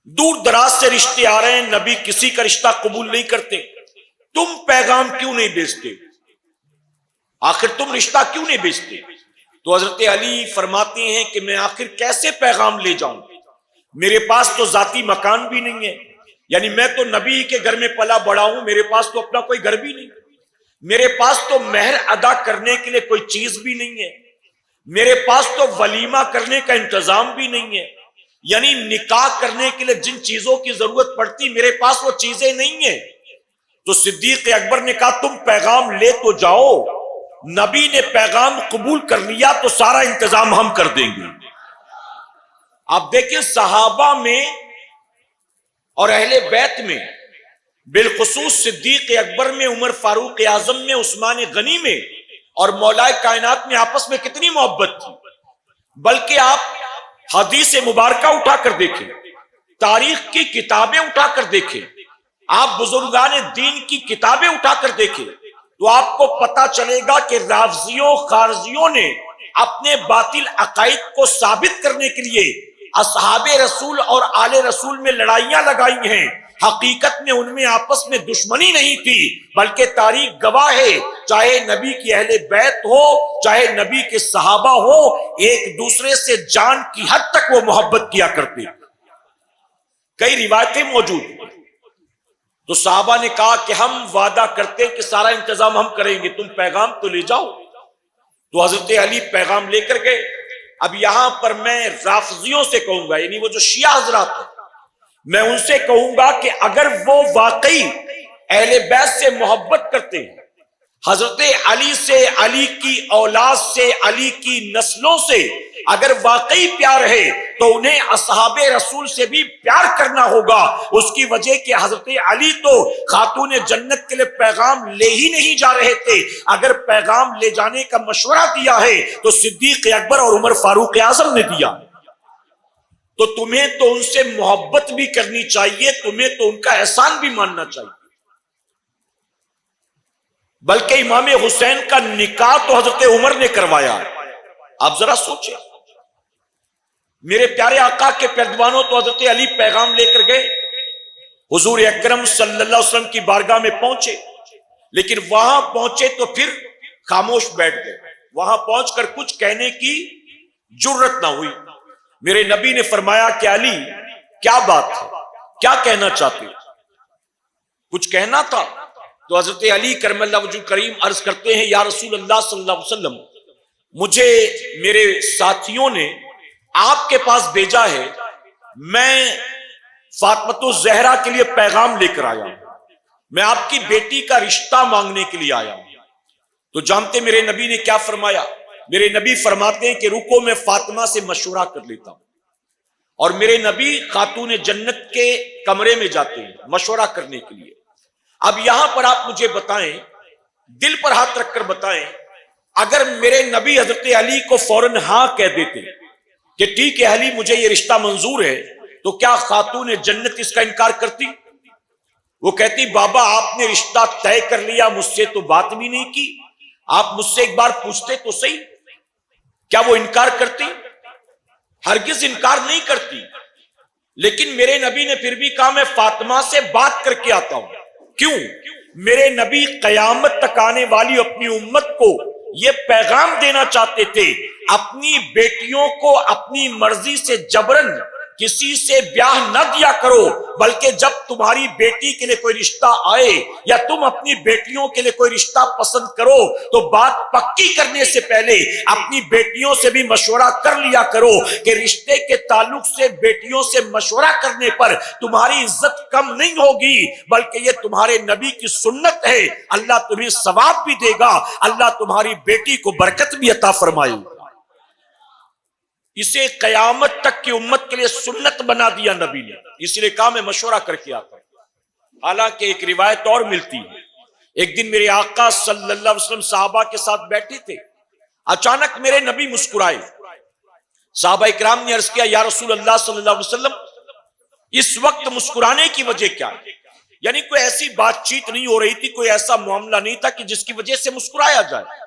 دور دراز سے رشتے آ رہے ہیں، نبی کسی کا رشتہ قبول نہیں کرتے، تم پیغام کیوں نہیں بھیجتے؟ آخر تم رشتہ کیوں نہیں بھیجتے؟ تو حضرت علی فرماتے ہیں کہ میں آخر کیسے پیغام لے جاؤں؟ میرے پاس تو ذاتی مکان بھی نہیں ہے، یعنی میں تو نبی کے گھر میں پلا بڑا ہوں، میرے پاس تو اپنا کوئی گھر بھی نہیں، میرے پاس تو مہر ادا کرنے کے لیے کوئی چیز بھی نہیں ہے، میرے پاس تو ولیمہ کرنے کا انتظام بھی نہیں ہے، یعنی نکاح کرنے کے لیے جن چیزوں کی ضرورت پڑتی میرے پاس وہ چیزیں نہیں ہیں. تو صدیق اکبر نے کہا تم پیغام لے تو جاؤ، نبی نے پیغام قبول کر لیا تو سارا انتظام ہم کر دیں گے. آپ دیکھیں صحابہ میں اور اہل بیت میں، بالخصوص صدیق اکبر میں، عمر فاروق اعظم میں، عثمان غنی میں اور مولا کائنات میں آپس میں کتنی محبت تھی. بلکہ آپ حدیث مبارکہ اٹھا کر دیکھیں، تاریخ کی کتابیں اٹھا کر دیکھیں، آپ بزرگان دین کی کتابیں اٹھا کر دیکھیں تو آپ کو پتا چلے گا کہ رافضیوں خارجیوں نے اپنے باطل عقائد کو ثابت کرنے کے لیے اصحاب رسول اور آل رسول میں لڑائیاں لگائی ہیں. حقیقت میں ان میں آپس میں دشمنی نہیں تھی، بلکہ تاریخ گواہ ہے، چاہے نبی کی اہل بیت ہو، چاہے نبی کے صحابہ ہو، ایک دوسرے سے جان کی حد تک وہ محبت کیا کرتے. کئی روایتیں موجود ہیں. تو صحابہ نے کہا کہ ہم وعدہ کرتے ہیں کہ سارا انتظام ہم کریں گے، تم پیغام تو لے جاؤ. تو حضرت علی پیغام لے کر گئے. اب یہاں پر میں رافضیوں سے کہوں گا، یعنی وہ جو شیعہ حضرات ہیں، میں ان سے کہوں گا کہ اگر وہ واقعی اہل بیت سے محبت کرتے ہیں، حضرت علی سے، علی کی اولاد سے، علی کی نسلوں سے اگر واقعی پیار ہے تو انہیں اصحاب رسول سے بھی پیار کرنا ہوگا. اس کی وجہ کہ حضرت علی تو خاتون جنت کے لیے پیغام لے ہی نہیں جا رہے تھے، اگر پیغام لے جانے کا مشورہ دیا ہے تو صدیق اکبر اور عمر فاروق اعظم نے دیا. تو تمہیں تو ان سے محبت بھی کرنی چاہیے، تمہیں تو ان کا احسان بھی ماننا چاہیے. بلکہ امام حسین کا نکاح تو حضرت عمر نے کروایا. آپ ذرا سوچیں، میرے پیارے آقا کے پیروانوں، تو حضرت علی پیغام لے کر گئے، حضور اکرم صلی اللہ علیہ وسلم کی بارگاہ میں پہنچے، لیکن وہاں پہنچے تو پھر خاموش بیٹھ گئے. وہاں پہنچ کر کچھ کہنے کی جرت نہ ہوئی. میرے نبی نے فرمایا کہ علی کیا بات ہے، کیا کہنا چاہتے ہو؟ کچھ کہنا تھا. تو حضرت علی کرم اللہ وجہ کریم عرض کرتے ہیں، یا رسول اللہ صلی اللہ علیہ وسلم، مجھے میرے ساتھیوں نے آپ کے پاس بھیجا ہے، میں فاطمہ الزہرا کے لیے پیغام لے کر آیا ہوں، میں آپ کی بیٹی کا رشتہ مانگنے کے لیے آیا ہوں. تو جانتے میرے نبی نے کیا فرمایا؟ میرے نبی فرماتے ہیں کہ رکو میں فاطمہ سے مشورہ کر لیتا ہوں. اور میرے نبی خاتون جنت کے کمرے میں جاتے ہیں مشورہ کرنے کے لیے. اب یہاں پر آپ مجھے بتائیں، دل پر ہاتھ رکھ کر بتائیں، اگر میرے نبی حضرت علی کو فوراً ہاں کہہ دیتے کہ ٹھیک ہے علی مجھے یہ رشتہ منظور ہے، تو کیا خاتون جنت اس کا انکار کرتی؟ وہ کہتی بابا آپ نے رشتہ طے کر لیا، مجھ سے تو بات بھی نہیں کی، آپ مجھ سے ایک بار پوچھتے تو صحیح. کیا وہ انکار کرتی؟ ہرگز انکار نہیں کرتی. لیکن میرے نبی نے پھر بھی کہا میں فاطمہ سے بات کر کے آتا ہوں. کیوں؟ میرے نبی قیامت تک آنے والی اپنی امت کو یہ پیغام دینا چاہتے تھے، اپنی بیٹیوں کو اپنی مرضی سے جبرن کسی سے بیاہ نہ دیا کرو، بلکہ جب تمہاری بیٹی کے لیے کوئی رشتہ آئے یا تم اپنی بیٹیوں کے لیے کوئی رشتہ پسند کرو تو بات پکی کرنے سے پہلے اپنی بیٹیوں سے بھی مشورہ کر لیا کرو کہ رشتے کے تعلق سے بیٹیوں سے مشورہ کرنے پر تمہاری عزت کم نہیں ہوگی، بلکہ یہ تمہارے نبی کی سنت ہے. اللہ تمہیں ثواب بھی دے گا، اللہ تمہاری بیٹی کو برکت بھی عطا فرمائے. اسے قیامت تک کی امت کے لیے سنت بنا دیا نبی نے، اس لیے کہا میں مشورہ کر کے آتا ہوں. حالانکہ ایک روایت اور ملتی ہے، ایک دن میرے آقا صلی اللہ علیہ وسلم صحابہ کے ساتھ بیٹھے تھے، اچانک میرے نبی مسکرائے. صحابہ اکرام نے عرض کیا یا رسول اللہ صلی اللہ علیہ وسلم اس وقت مسکرانے کی وجہ کیا ہے؟ یعنی کوئی ایسی بات چیت نہیں ہو رہی تھی، کوئی ایسا معاملہ نہیں تھا کہ جس کی وجہ سے مسکرایا جائے،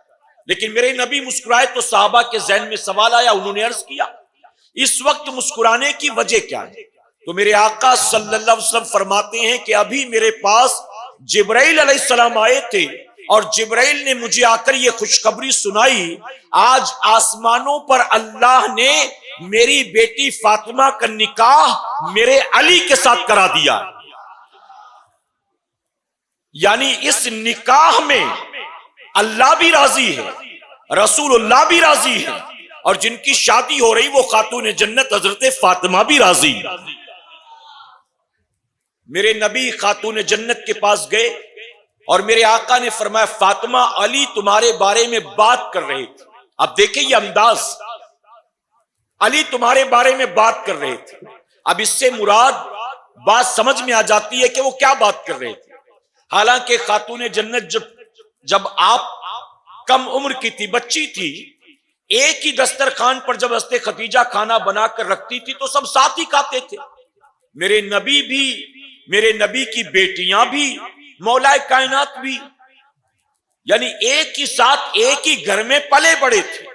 لیکن میرے نبی مسکرائے تو صحابہ کے ذہن میں سوال آیا. انہوں نے عرض کیا اس وقت مسکرانے کی وجہ کیا ہے؟ تو میرے آقا صلی اللہ علیہ وسلم فرماتے ہیں کہ ابھی میرے پاس جبرائیل علیہ السلام آئے تھے اور جبرائیل نے مجھے آ کر یہ خوشخبری سنائی، آج آسمانوں پر اللہ نے میری بیٹی فاطمہ کا نکاح میرے علی کے ساتھ کرا دیا. یعنی اس نکاح میں اللہ بھی راضی ہے، رسول اللہ بھی راضی ہے، اور جن کی شادی ہو رہی وہ خاتون جنت حضرت فاطمہ بھی راضی. میرے نبی خاتون جنت کے پاس گئے اور میرے آقا نے فرمایا فاطمہ علی تمہارے بارے میں بات کر رہے تھے. اب دیکھیں یہ انداز، علی تمہارے بارے میں بات کر رہے تھے. اب اس سے مراد بات سمجھ میں آ جاتی ہے کہ وہ کیا بات کر رہے تھے. حالانکہ خاتون جنت جب آپ کم عمر کی تھی، بچی تھی، ایک ہی دسترخوان پر جب حضرت خدیجہ کھانا بنا کر رکھتی تھی تو سب ساتھ ہی کھاتے تھے. میرے نبی بھی، میرے نبی کی بیٹیاں بھی، مولا کائنات بھی، یعنی ایک ہی ساتھ ایک ہی گھر میں پلے بڑے تھے.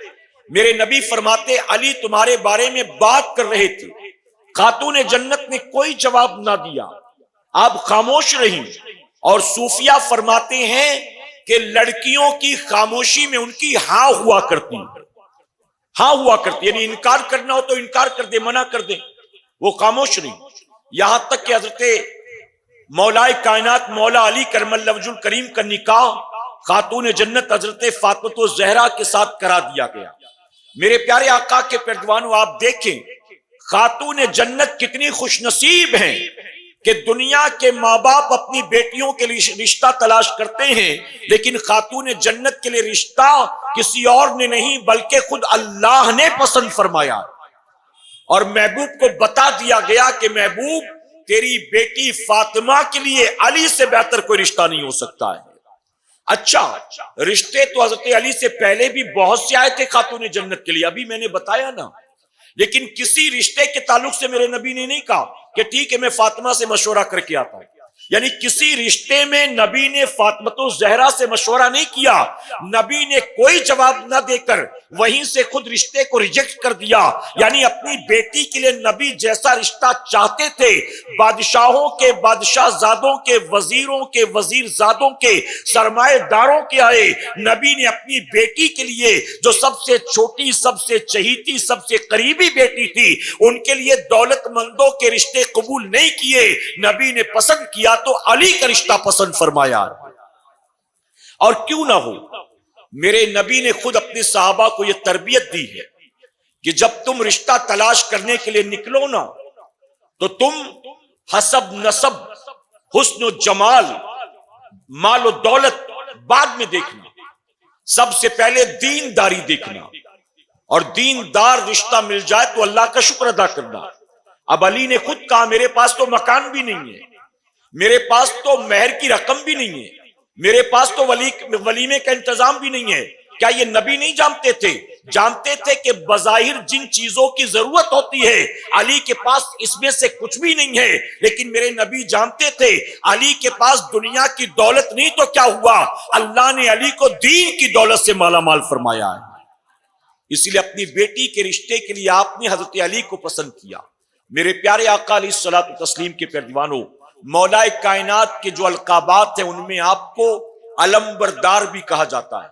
میرے نبی فرماتے علی تمہارے بارے میں بات کر رہے تھے. خاتون جنت نے کوئی جواب نہ دیا، آپ خاموش رہیں. اور صوفیہ فرماتے ہیں کہ لڑکیوں کی خاموشی میں ان کی ہاں ہوا کرتی، ہاں ہوا کرتی، یعنی انکار کرنا ہو تو انکار کر دے، منع کر دے، وہ خاموش نہیں. یہاں تک کہ حضرت مولا کائنات مولا علی کرم اللہ وجہ الکریم کا نکاح خاتون جنت حضرت فاطمہ الزہرا کے ساتھ کرا دیا گیا. میرے پیارے آقا کے پردوانوں آپ دیکھیں خاتون جنت کتنی خوش نصیب ہیں کہ دنیا کے ماں باپ اپنی بیٹیوں کے لیے رشتہ تلاش کرتے ہیں، لیکن خاتون جنت کے لیے رشتہ کسی اور نے نہیں بلکہ خود اللہ نے پسند فرمایا. اور محبوب کو بتا دیا گیا کہ محبوب تیری بیٹی فاطمہ کے لیے علی سے بہتر کوئی رشتہ نہیں ہو سکتا ہے. اچھا رشتے تو حضرت علی سے پہلے بھی بہت سے آئے تھے خاتون جنت کے لیے، ابھی میں نے بتایا نا، لیکن کسی رشتے کے تعلق سے میرے نبی نے نہیں کہا کہ ٹھیک ہے میں فاطمہ سے مشورہ کر کے آتا ہوں. یعنی کسی رشتے میں نبی نے فاطمہ الزہرا سے مشورہ نہیں کیا، نبی نے کوئی جواب نہ دے کر وہیں سے خود رشتے کو ریجیکٹ کر دیا. یعنی اپنی بیٹی کے لیے نبی جیسا رشتہ چاہتے تھے، بادشاہوں کے بادشاہ زادوں کے، وزیروں کے وزیر زادوں کے، سرمایہ داروں کے آئے، نبی نے اپنی بیٹی کے لیے جو سب سے چھوٹی، سب سے چہیتی، سب سے قریبی بیٹی تھی، ان کے لیے دولت مندوں کے رشتے قبول نہیں کیے، نبی نے پسند کیا تو علی کا رشتہ پسند فرمایا. اور کیوں نہ ہو، میرے نبی نے خود اپنے صحابہ کو یہ تربیت دی ہے کہ جب تم رشتہ تلاش کرنے کے لیے نکلو نا تو تم حسب نسب، حسن و جمال، مال و دولت بعد میں دیکھنا، سب سے پہلے دینداری دیکھنا، اور دیندار رشتہ مل جائے تو اللہ کا شکر ادا کرنا. اب علی نے خود کہا میرے پاس تو مکان بھی نہیں ہے، میرے پاس تو مہر کی رقم بھی نہیں ہے، میرے پاس تو ولیمے کا انتظام بھی نہیں ہے. کیا یہ نبی نہیں جانتے تھے؟ جانتے تھے کہ بظاہر جن چیزوں کی ضرورت ہوتی ہے علی کے پاس اس میں سے کچھ بھی نہیں ہے، لیکن میرے نبی جانتے تھے علی کے پاس دنیا کی دولت نہیں تو کیا ہوا، اللہ نے علی کو دین کی دولت سے مالا مال فرمایا ہے. اس لیے اپنی بیٹی کے رشتے کے لیے آپ نے حضرت علی کو پسند کیا. میرے پیارے آقا علیہ الصلوۃ والتسلیم کے پیروانوں، مولا کائنات کے جو القابات ہیں ان میں آپ کو علم بردار بھی کہا جاتا ہے،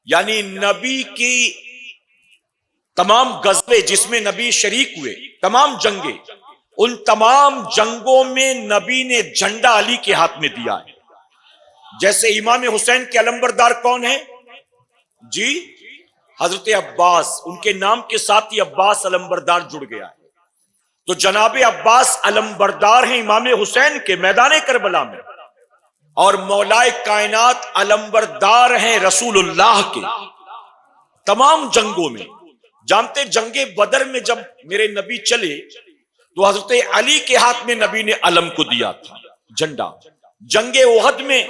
یعنی نبی کی تمام غزوے جس میں نبی شریک ہوئے، تمام جنگیں، ان تمام جنگوں میں نبی نے جھنڈا علی کے ہاتھ میں دیا ہے۔ جیسے امام حسین کے علمبردار کون ہیں؟ جی حضرت عباس، ان کے نام کے ساتھ ہی عباس علمبردار جڑ گیا ہے۔ تو جناب عباس علمبردار ہیں امام حسین کے میدان کربلا میں، اور مولا کائنات علمبردار ہیں رسول اللہ کے تمام جنگوں میں۔ جانتے جنگ بدر میں جب میرے نبی چلے تو حضرت علی کے ہاتھ میں نبی نے علم کو دیا تھا، جھنڈا۔ جنگ احد میں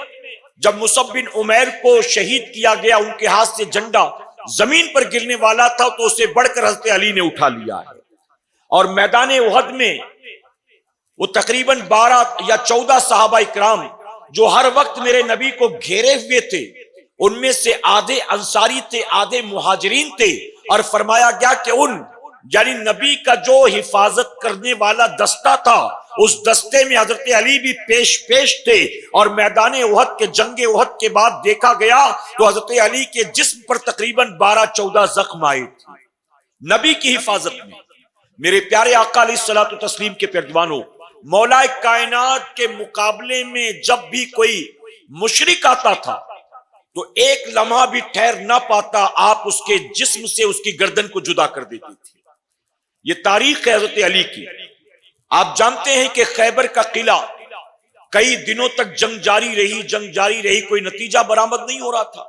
جب مصعب بن عمیر کو شہید کیا گیا، ان کے ہاتھ سے جھنڈا زمین پر گرنے والا تھا تو اسے بڑھ کر حضرت علی نے اٹھا لیا ہے۔ اور میدان احد میں وہ تقریباً 12 یا 14 صحابہ اکرام جو ہر وقت میرے نبی کو گھیرے ہوئے تھے، ان میں سے آدھے انصاری تھے، آدھے مہاجرین تھے، اور فرمایا گیا کہ ان یعنی نبی کا جو حفاظت کرنے والا دستہ تھا اس دستے میں حضرت علی بھی پیش تھے۔ اور میدان احد کے جنگ احد کے بعد دیکھا گیا تو حضرت علی کے جسم پر تقریباً 12-14 زخم آئے تھے نبی کی حفاظت میں۔ میرے پیارے آقا علیہ الصلوۃ والتسلیم کے پیروانوں، مولا کائنات کے مقابلے میں جب بھی کوئی مشرک آتا تھا تو ایک لمحہ بھی ٹھہر نہ پاتا، آپ اس کے جسم سے اس کی گردن کو جدا کر دیتے تھے۔ یہ تاریخ ہے حضرت علی کی۔ آپ جانتے ہیں کہ خیبر کا قلعہ کئی دنوں تک جنگ جاری رہی، کوئی نتیجہ برآمد نہیں ہو رہا تھا۔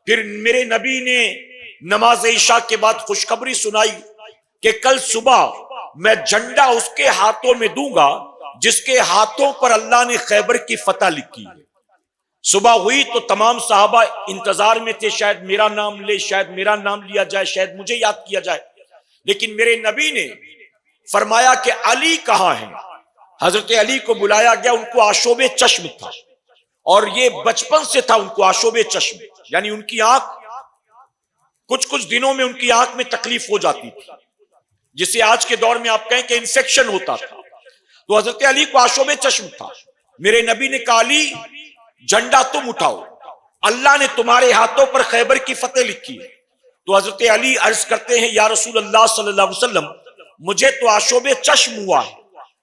پھر میرے نبی نے نماز عشاء کے بعد خوشخبری سنائی کہ کل صبح میں جھنڈا اس کے ہاتھوں میں دوں گا جس کے ہاتھوں پر اللہ نے خیبر کی فتح لکھی ہے۔ صبح ہوئی تو تمام صحابہ انتظار میں تھے، شاید میرا نام لے، شاید میرا نام لیا جائے، شاید مجھے یاد کیا جائے۔ لیکن میرے نبی نے فرمایا کہ علی کہاں ہیں؟ حضرت علی کو بلایا گیا، ان کو آشوب چشم تھا، اور یہ بچپن سے تھا ان کو آشوب چشم، یعنی ان کی آنکھ کچھ دنوں میں ان کی آنکھ میں تکلیف ہو جاتی تھی، جسے آج کے دور میں آپ کہیں کہ انفیکشن ہوتا تھا۔ تو حضرت علی کو آشوب چشم تھا۔ میرے نبی نے کہا علی جھنڈا تم اٹھاؤ، اللہ نے تمہارے ہاتھوں پر خیبر کی فتح لکھی ہے۔ تو حضرت علی عرض کرتے ہیں یا رسول اللہ صلی اللہ علیہ وسلم مجھے تو آشوب چشم ہوا ہے۔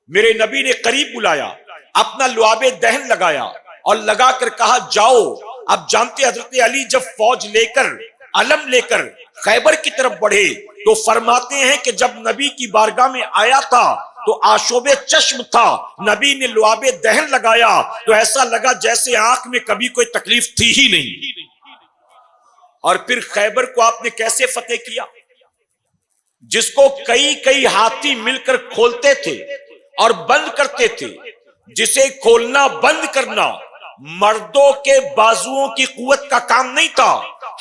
میرے نبی نے قریب بلایا، اپنا لعاب دہن لگایا اور لگا کر کہا جاؤ۔ اب جانتے حضرت علی جب فوج لے کر علم لے کر خیبر کی طرف بڑھے تو فرماتے ہیں کہ جب نبی کی بارگاہ میں آیا تھا تو آشوب چشم تھا، نبی نے لعاب دہن لگایا تو ایسا لگا جیسے آنکھ میں کبھی کوئی تکلیف تھی ہی نہیں۔ اور پھر خیبر کو آپ نے کیسے فتح کیا؟ جس کو کئی ہاتھی مل کر کھولتے تھے اور بند کرتے تھے، جسے کھولنا بند کرنا مردوں کے بازوؤں کی قوت کا کام نہیں تھا،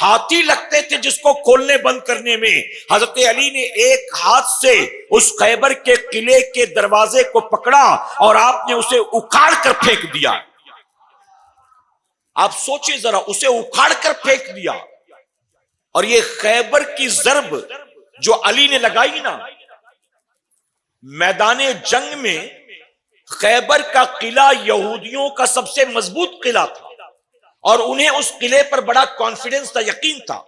ہاتھی لگتے تھے جس کو کھولنے بند کرنے میں۔ حضرت علی نے ایک ہاتھ سے اس خیبر کے قلعے کے دروازے کو پکڑا اور آپ نے اسے اکھاڑ کر پھینک دیا۔ آپ سوچیں ذرا، اسے اکھاڑ کر پھینک دیا۔ اور یہ خیبر کی ضرب جو علی نے لگائی نا، میدان جنگ میں خیبر کا قلعہ یہودیوں کا سب سے مضبوط قلعہ تھا، اور انہیں اس قلعے پر بڑا کانفیڈنس تھا، یقین تھا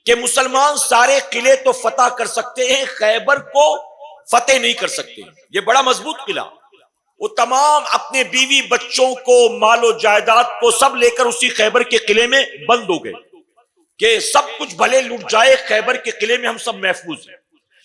کہ مسلمان سارے قلعے تو فتح کر سکتے ہیں، خیبر کو فتح نہیں کر سکتے۔ یہ بڑا مضبوط قلعہ، وہ تمام اپنے بیوی بچوں کو، مال و جائیداد کو سب لے کر اسی خیبر کے قلعے میں بند ہو گئے کہ سب کچھ بھلے لٹ جائے، خیبر کے قلعے میں ہم سب محفوظ ہیں۔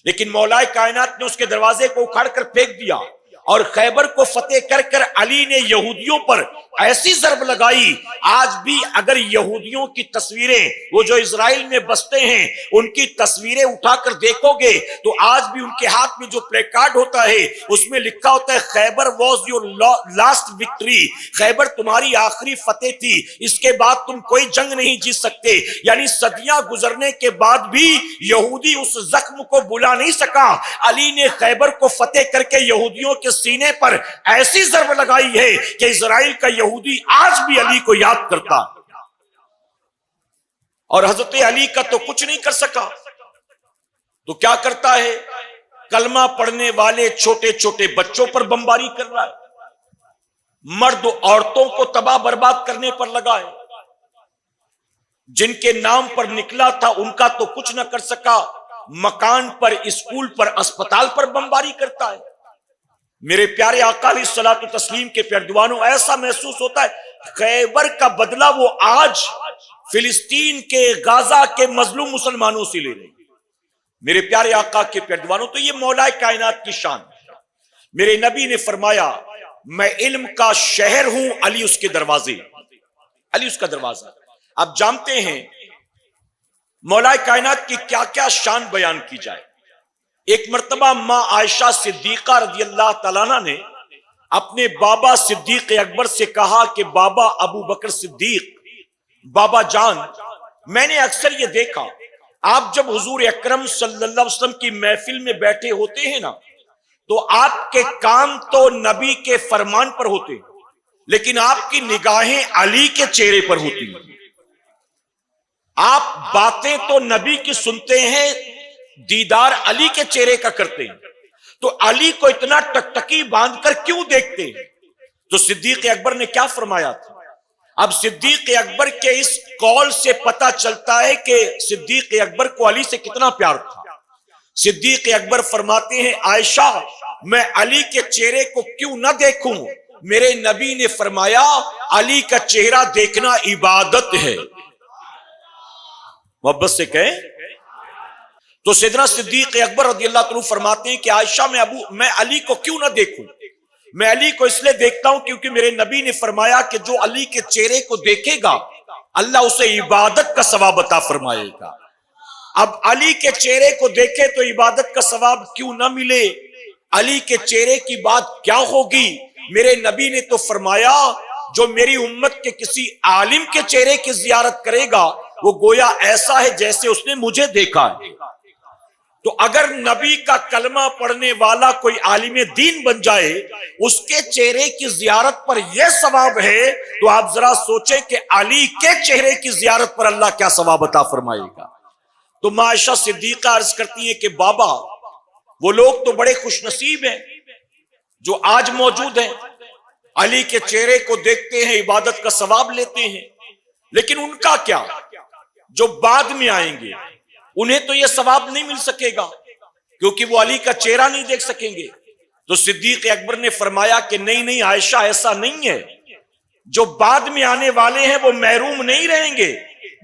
لیکن مولا کائنات نے اس کے دروازے کو اکھاڑ کر پھینک دیا، اور خیبر کو فتح کر کر علی نے یہودیوں پر ایسی ضرب لگائی۔ آج بھی اگر یہودیوں کی تصویریں، وہ جو اسرائیل میں بستے ہیں، ان کی تصویریں اٹھا کر دیکھو گے تو آج بھی ان کے ہاتھ میں جو پلے کارڈ ہوتا ہے اس میں لکھا ہوتا ہے خیبر واز یور لاسٹ وکٹری، خیبر تمہاری آخری فتح تھی، اس کے بعد تم کوئی جنگ نہیں جیت سکتے۔ یعنی صدیاں گزرنے کے بعد بھی یہودی اس زخم کو بلا نہیں سکا۔ علی نے خیبر کو فتح کر کے یہودیوں کے سینے پر ایسی ضرب لگائی ہے کہ اسرائیل کا یہودی آج بھی علی کو یاد کرتا، اور حضرت علی کا تو کچھ نہیں کر سکا۔ تو کیا کرتا ہے؟ کلمہ پڑھنے والے چھوٹے چھوٹے بچوں پر بمباری کر رہا ہے، مرد و عورتوں کو تباہ برباد کرنے پر لگا ہے، جن کے نام پر نکلا تھا ان کا تو کچھ نہ کر سکا، مکان پر، اسکول پر، اسپتال پر بمباری کرتا ہے۔ میرے پیارے آقا علیہ الصلوۃ والتسلیم کے پیردوانوں، ایسا محسوس ہوتا ہے خیبر کا بدلہ وہ آج فلسطین کے، غزہ کے مظلوم مسلمانوں سے لے رہے ہیں۔ میرے پیارے آقا کے پیردوانوں، تو یہ مولا کائنات کی شان ہے۔ میرے نبی نے فرمایا میں علم کا شہر ہوں، علی اس کے دروازے، علی اس کا دروازہ۔ آپ جانتے ہیں مولا کائنات کی کیا کیا شان بیان کی جائے۔ ایک مرتبہ ماں عائشہ صدیقہ رضی اللہ تعالیٰ عنہ نے اپنے بابا صدیق اکبر سے کہا کہ بابا ابو بکر صدیق، بابا جان، میں نے اکثر یہ دیکھا آپ جب حضور اکرم صلی اللہ علیہ وسلم کی محفل میں بیٹھے ہوتے ہیں نا، تو آپ کے کام تو نبی کے فرمان پر ہوتے ہیں، لیکن آپ کی نگاہیں علی کے چہرے پر ہوتی ہیں۔ آپ باتیں تو نبی کی سنتے ہیں، دیدار علی کے چہرے کا کرتے ہیں، تو علی کو اتنا ٹکٹکی باندھ کر کیوں دیکھتے ہیں؟ تو صدیق اکبر نے کیا فرمایا تھا؟ اب صدیق اکبر کے اس قول سے پتہ چلتا ہے کہ صدیق اکبر کو علی سے کتنا پیار تھا۔ صدیق اکبر فرماتے ہیں عائشہ میں علی کے چہرے کو کیوں نہ دیکھوں؟ میرے نبی نے فرمایا علی کا چہرہ دیکھنا عبادت ہے۔ محبت سے کہیں تو سیدنا صدیق اکبر رضی اللہ عنہ فرماتے ہیں کہ عائشہ میں علی کو کیوں نہ دیکھوں؟ میں علی کو اس لیے دیکھتا ہوں کیونکہ میرے نبی نے فرمایا کہ جو علی کے چہرے کو دیکھے گا اللہ اسے عبادت کا ثواب عطا فرمائے گا۔ اب علی کے چہرے کو دیکھے تو عبادت کا ثواب کیوں نہ ملے؟ علی کے چہرے کی بات کیا ہوگی؟ میرے نبی نے تو فرمایا جو میری امت کے کسی عالم کے چہرے کی زیارت کرے گا وہ گویا ایسا ہے جیسے اس نے مجھے دیکھا ہے۔ تو اگر نبی کا کلمہ پڑھنے والا کوئی عالم دین بن جائے، اس کے چہرے کی زیارت پر یہ ثواب ہے، تو آپ ذرا سوچیں کہ علی کے چہرے کی زیارت پر اللہ کیا ثواب عطا فرمائے گا۔ تو ماں عائشہ صدیقہ عرض کرتی ہیں کہ بابا وہ لوگ تو بڑے خوش نصیب ہیں جو آج موجود ہیں، علی کے چہرے کو دیکھتے ہیں، عبادت کا ثواب لیتے ہیں، لیکن ان کا کیا؟ جو بعد میں آئیں گے انہیں تو یہ ثواب نہیں مل سکے گا کیونکہ وہ علی کا چہرہ نہیں دیکھ سکیں گے۔ تو صدیق اکبر نے فرمایا کہ نہیں عائشہ ایسا نہیں ہے، جو بعد میں آنے والے ہیں وہ محروم نہیں رہیں گے،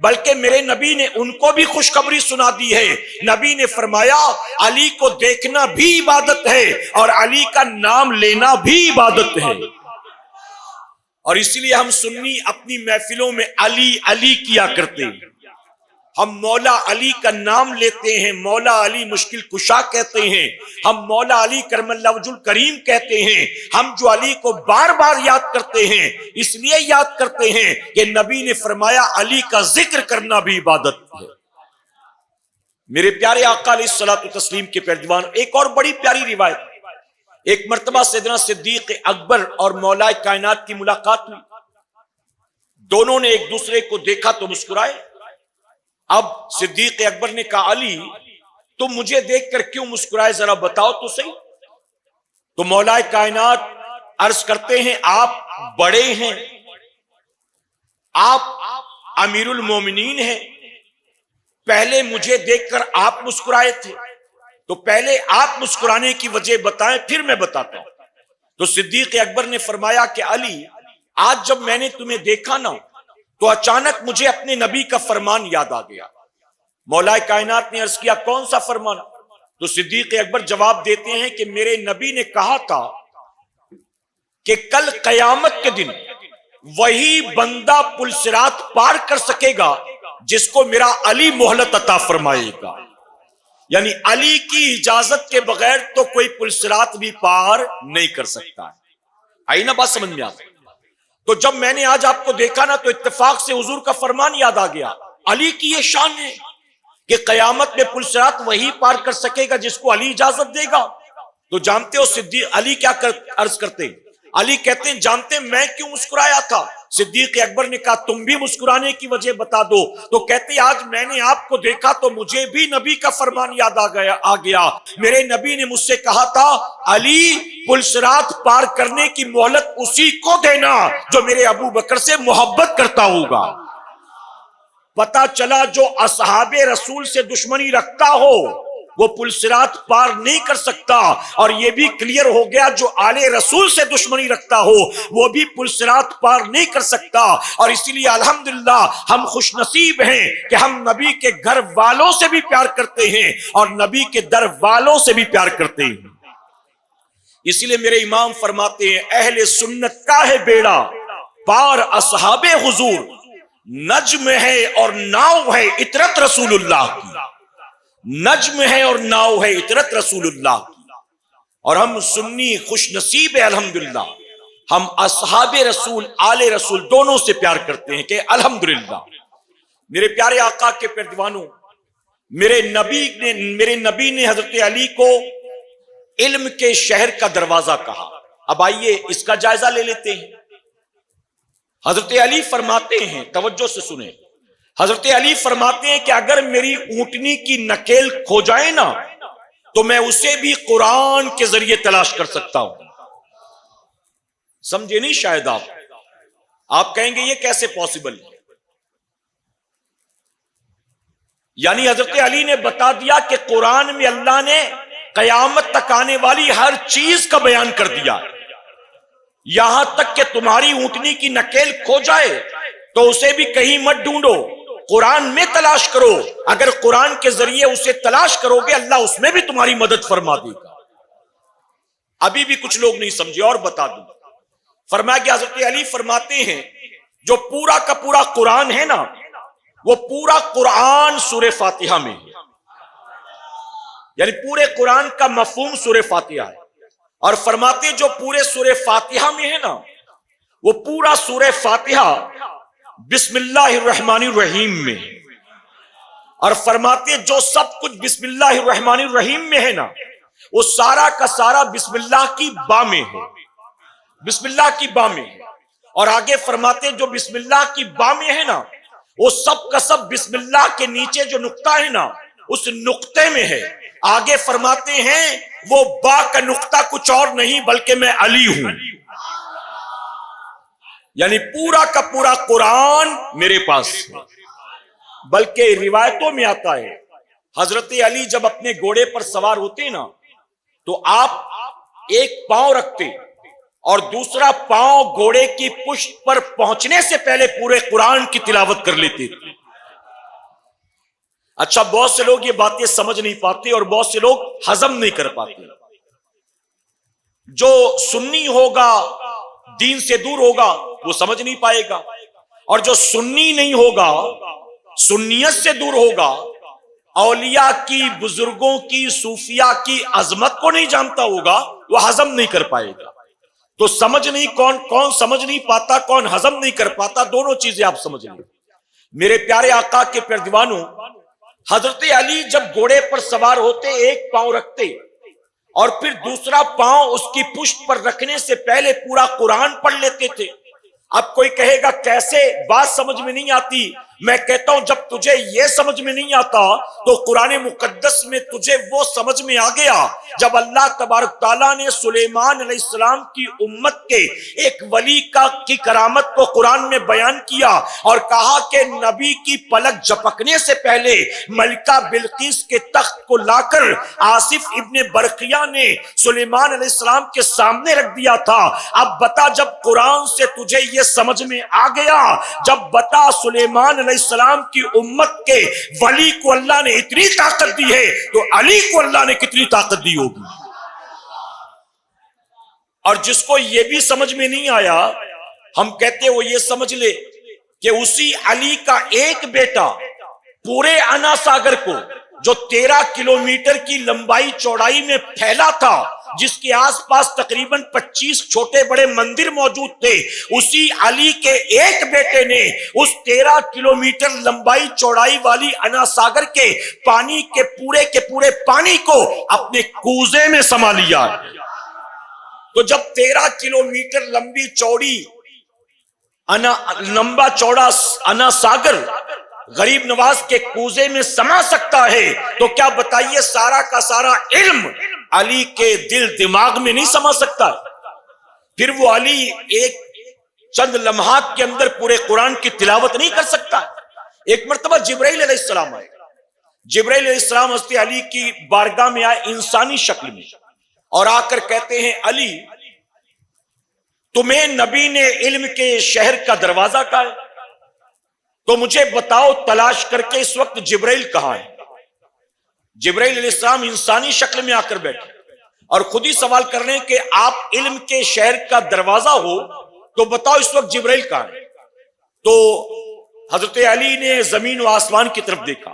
بلکہ میرے نبی نے ان کو بھی خوشخبری سنا دی ہے۔ نبی نے فرمایا علی کو دیکھنا بھی عبادت ہے اور علی کا نام لینا بھی عبادت ہے۔ اور اس لیے ہم سنی اپنی محفلوں میں علی علی کیا کرتے ہیں، ہم مولا علی کا نام لیتے ہیں، مولا علی مشکل کشا کہتے ہیں، ہم مولا علی کرم اللہ وجہ الکریم کہتے ہیں۔ ہم جو علی کو بار بار یاد کرتے ہیں اس لیے یاد کرتے ہیں کہ نبی نے فرمایا علی کا ذکر کرنا بھی عبادت ہے۔ میرے پیارے آقا علیہ الصلوۃ والتسلیم کے پیروان، ایک اور بڑی پیاری روایت، ایک مرتبہ سیدنا صدیق اکبر اور مولا کائنات کی ملاقات ہوئی، دونوں نے ایک دوسرے کو دیکھا تو مسکرائے۔ اب صدیق اکبر نے کہا علی تم مجھے دیکھ کر کیوں مسکرائے، ذرا بتاؤ تو صحیح۔ تو مولا کائنات عرض کرتے ہیں آپ بڑے ہیں، آپ امیر المومنین ہیں، پہلے مجھے دیکھ کر آپ مسکرائے تھے، تو پہلے آپ مسکرانے کی وجہ بتائیں پھر میں بتاتا ہوں۔ تو صدیق اکبر نے فرمایا کہ علی آج جب میں نے تمہیں دیکھا نا تو اچانک مجھے اپنے نبی کا فرمان یاد آ گیا۔ مولا کائنات نے عرض کیا کون سا فرمان؟ تو صدیق اکبر جواب دیتے ہیں کہ میرے نبی نے کہا تھا کہ کل قیامت کے دن وہی بندہ پل صراط پار کر سکے گا جس کو میرا علی مہلت عطا فرمائے گا، یعنی علی کی اجازت کے بغیر تو کوئی پل صراط بھی پار نہیں کر سکتا ہے۔ آئی نا بات سمجھ میں آتی؟ تو جب میں نے آج آپ کو دیکھا نا تو اتفاق سے حضور کا فرمان یاد آ گیا۔ علی کی یہ شان ہے کہ قیامت میں پل صراط وہی پار کر سکے گا جس کو علی اجازت دے گا۔ تو جانتے ہو صدیق علی کیا عرض کرتے ہیں؟ علی کہتے ہیں جانتے میں کیوں مسکرایا تھا؟ صدیق اکبر نے کہا تم بھی مسکرانے کی وجہ بتا دو. تو کہتے آج میں نے آپ کو دیکھا تو مجھے بھی نبی کا فرمان یاد آ گیا. میرے نبی نے مجھ سے کہا تھا علی پلسرات پار کرنے کی مہلت اسی کو دینا جو میرے ابو بکر سے محبت کرتا ہوگا. پتا چلا جو اصحاب رسول سے دشمنی رکھتا ہو وہ پلسرات پار نہیں کر سکتا, اور یہ بھی کلیئر ہو گیا جو آل رسول سے دشمنی رکھتا ہو وہ بھی پلسرات پار نہیں کر سکتا. اور اسی لیے الحمدللہ ہم خوش نصیب ہیں کہ ہم نبی کے گھر والوں سے بھی پیار کرتے ہیں اور نبی کے در والوں سے بھی پیار کرتے ہیں. اسی لیے میرے امام فرماتے ہیں اہل سنت کا ہے بیڑا پار اصحاب حضور, نجم ہے اور ناؤ ہے اطرت رسول اللہ کی. نجم ہے اور ناؤ ہے اطرت رسول اللہ کی. اور ہم سنی خوش نصیب ہے الحمدللہ, ہم اصحاب رسول آل رسول دونوں سے پیار کرتے ہیں کہ الحمدللہ. میرے پیارے آقا کے پیروانوں, میرے نبی نے حضرت علی کو علم کے شہر کا دروازہ کہا. اب آئیے اس کا جائزہ لے لیتے ہیں. حضرت علی فرماتے ہیں, توجہ سے سنیں, حضرت علی فرماتے ہیں کہ اگر میری اونٹنی کی نکیل کھو جائے نا تو میں اسے بھی قرآن کے ذریعے تلاش کر سکتا ہوں. سمجھے نہیں شاید آپ کہیں گے یہ کیسے پاسبل ہے. یعنی حضرت علی نے بتا دیا کہ قرآن میں اللہ نے قیامت تک آنے والی ہر چیز کا بیان کر دیا, یہاں تک کہ تمہاری اونٹنی کی نکیل کھو جائے تو اسے بھی کہیں مت ڈھونڈو, قرآن میں تلاش کرو. اگر قرآن کے ذریعے اسے تلاش کرو گے اللہ اس میں بھی تمہاری مدد فرما دے گا. ابھی بھی کچھ لوگ نہیں سمجھے اور بتا دوں. فرمایا کہ حضرت علی فرماتے ہیں جو پورا کا پورا قرآن ہے نا وہ پورا قرآن سورہ فاتحہ میں ہے. یعنی پورے قرآن کا مفہوم سورہ فاتحہ ہے. اور فرماتے جو پورے سورہ فاتحہ میں ہے نا وہ پورا سورہ فاتحہ بسم اللہ الرحمن الرحیم میں ہے. اور فرماتے جو سب کچھ بسم اللہ الرحمن الرحیم میں ہے نا وہ سارا کا سارا بسم اللہ کی با میں ہے, بسم اللہ کی با میں ہے. اور آگے فرماتے جو بسم اللہ کی با میں ہے نا وہ سب کا سب بسم اللہ کے نیچے جو نقطہ ہے نا اس نقطے میں ہے. آگے فرماتے ہیں وہ با کا نقطہ کچھ اور نہیں بلکہ میں علی ہوں. یعنی پورا کا پورا قرآن میرے پاس ہے. بلکہ روایتوں میں آتا ہے حضرت علی جب اپنے گھوڑے پر سوار ہوتے نا تو آپ ایک پاؤں رکھتے اور دوسرا پاؤں گھوڑے کی پشت پر پہنچنے سے پہلے پورے قرآن کی تلاوت کر لیتے تھے. اچھا بہت سے لوگ یہ باتیں سمجھ نہیں پاتے اور بہت سے لوگ ہضم نہیں کر پاتے. جو سنی ہوگا دین سے دور ہوگا وہ سمجھ نہیں پائے گا, اور جو سنی نہیں ہوگا سنیت سے دور ہوگا اولیاء کی بزرگوں کی صوفیاء کی عظمت کو نہیں جانتا ہوگا وہ ہضم نہیں کر پائے گا. تو سمجھ نہیں کون سمجھ نہیں پاتا کون ہضم نہیں کر پاتا, دونوں چیزیں آپ سمجھ لیں. میرے پیارے آقا کے پیروانوں, حضرت علی جب گھوڑے پر سوار ہوتے ایک پاؤں رکھتے اور پھر دوسرا پاؤں اس کی پشت پر رکھنے سے پہلے پورا قرآن پڑھ لیتے تھے. اب کوئی کہے گا کیسے, بات سمجھ میں نہیں آتی. میں کہتا ہوں جب تجھے یہ سمجھ میں نہیں آتا تو قرآن مقدس میں تجھے وہ سمجھ میں آ گیا جب اللہ تبارک تعالیٰ نے سلیمان علیہ السلام کی امت کے ایک ولی کی کرامت کو قرآن میں بیان کیا اور کہا کہ نبی کی پلک جھپکنے سے پہلے ملکہ بلقیس کے تخت کو لا کر آصف ابن برقیہ نے سلیمان علیہ السلام کے سامنے رکھ دیا تھا. اب بتا جب قرآن سے تجھے یہ سمجھ میں آ گیا, جب بتا سلیمان علیہ السلام کی امت کے ولی کو اللہ نے اتنی طاقت دی ہے تو علی کو اللہ نے کتنی طاقت دی ہوگی. اور جس کو یہ بھی سمجھ میں نہیں آیا ہم کہتے وہ یہ سمجھ لے کہ اسی علی کا ایک بیٹا پورے انا ساگر کو جو 13 کلومیٹر کی لمبائی چوڑائی میں پھیلا تھا, جس کے آس پاس تقریباً 25 چھوٹے بڑے مندر موجود تھے, اسی علی کے ایک بیٹے نے اس 13 کلومیٹر لمبائی چوڑائی والی انا ساگر کے پانی کے پورے پانی کو اپنے کوزے میں سما لیا. تو جب 13 کلومیٹر لمبی چوڑی انا لمبا چوڑا انا ساگر غریب نواز کے کوزے میں سما سکتا ہے، تو کیا بتائیے سارا کا سارا علم علی کے دل دماغ میں نہیں سما سکتا ہے؟ پھر وہ علی ایک چند لمحات کے اندر پورے قرآن کی تلاوت نہیں کر سکتا؟ ایک مرتبہ جبرائیل علیہ السلام آئے، جبرائیل علیہ السلام حضرت علی کی بارگاہ میں آئے انسانی شکل میں، اور آ کر کہتے ہیں علی تمہیں نبی نے علم کے شہر کا دروازہ کہا ہے، تو مجھے بتاؤ تلاش کر کے اس وقت جبرائیل کہاں ہے؟ جبرائیل علیہ السلام انسانی شکل میں آ کر بیٹھے اور خود ہی سوال کر رہے ہیں کہ آپ علم کے شہر کا دروازہ ہو تو بتاؤ اس وقت جبرائیل کہاں ہے؟ تو حضرت علی نے زمین و آسمان کی طرف دیکھا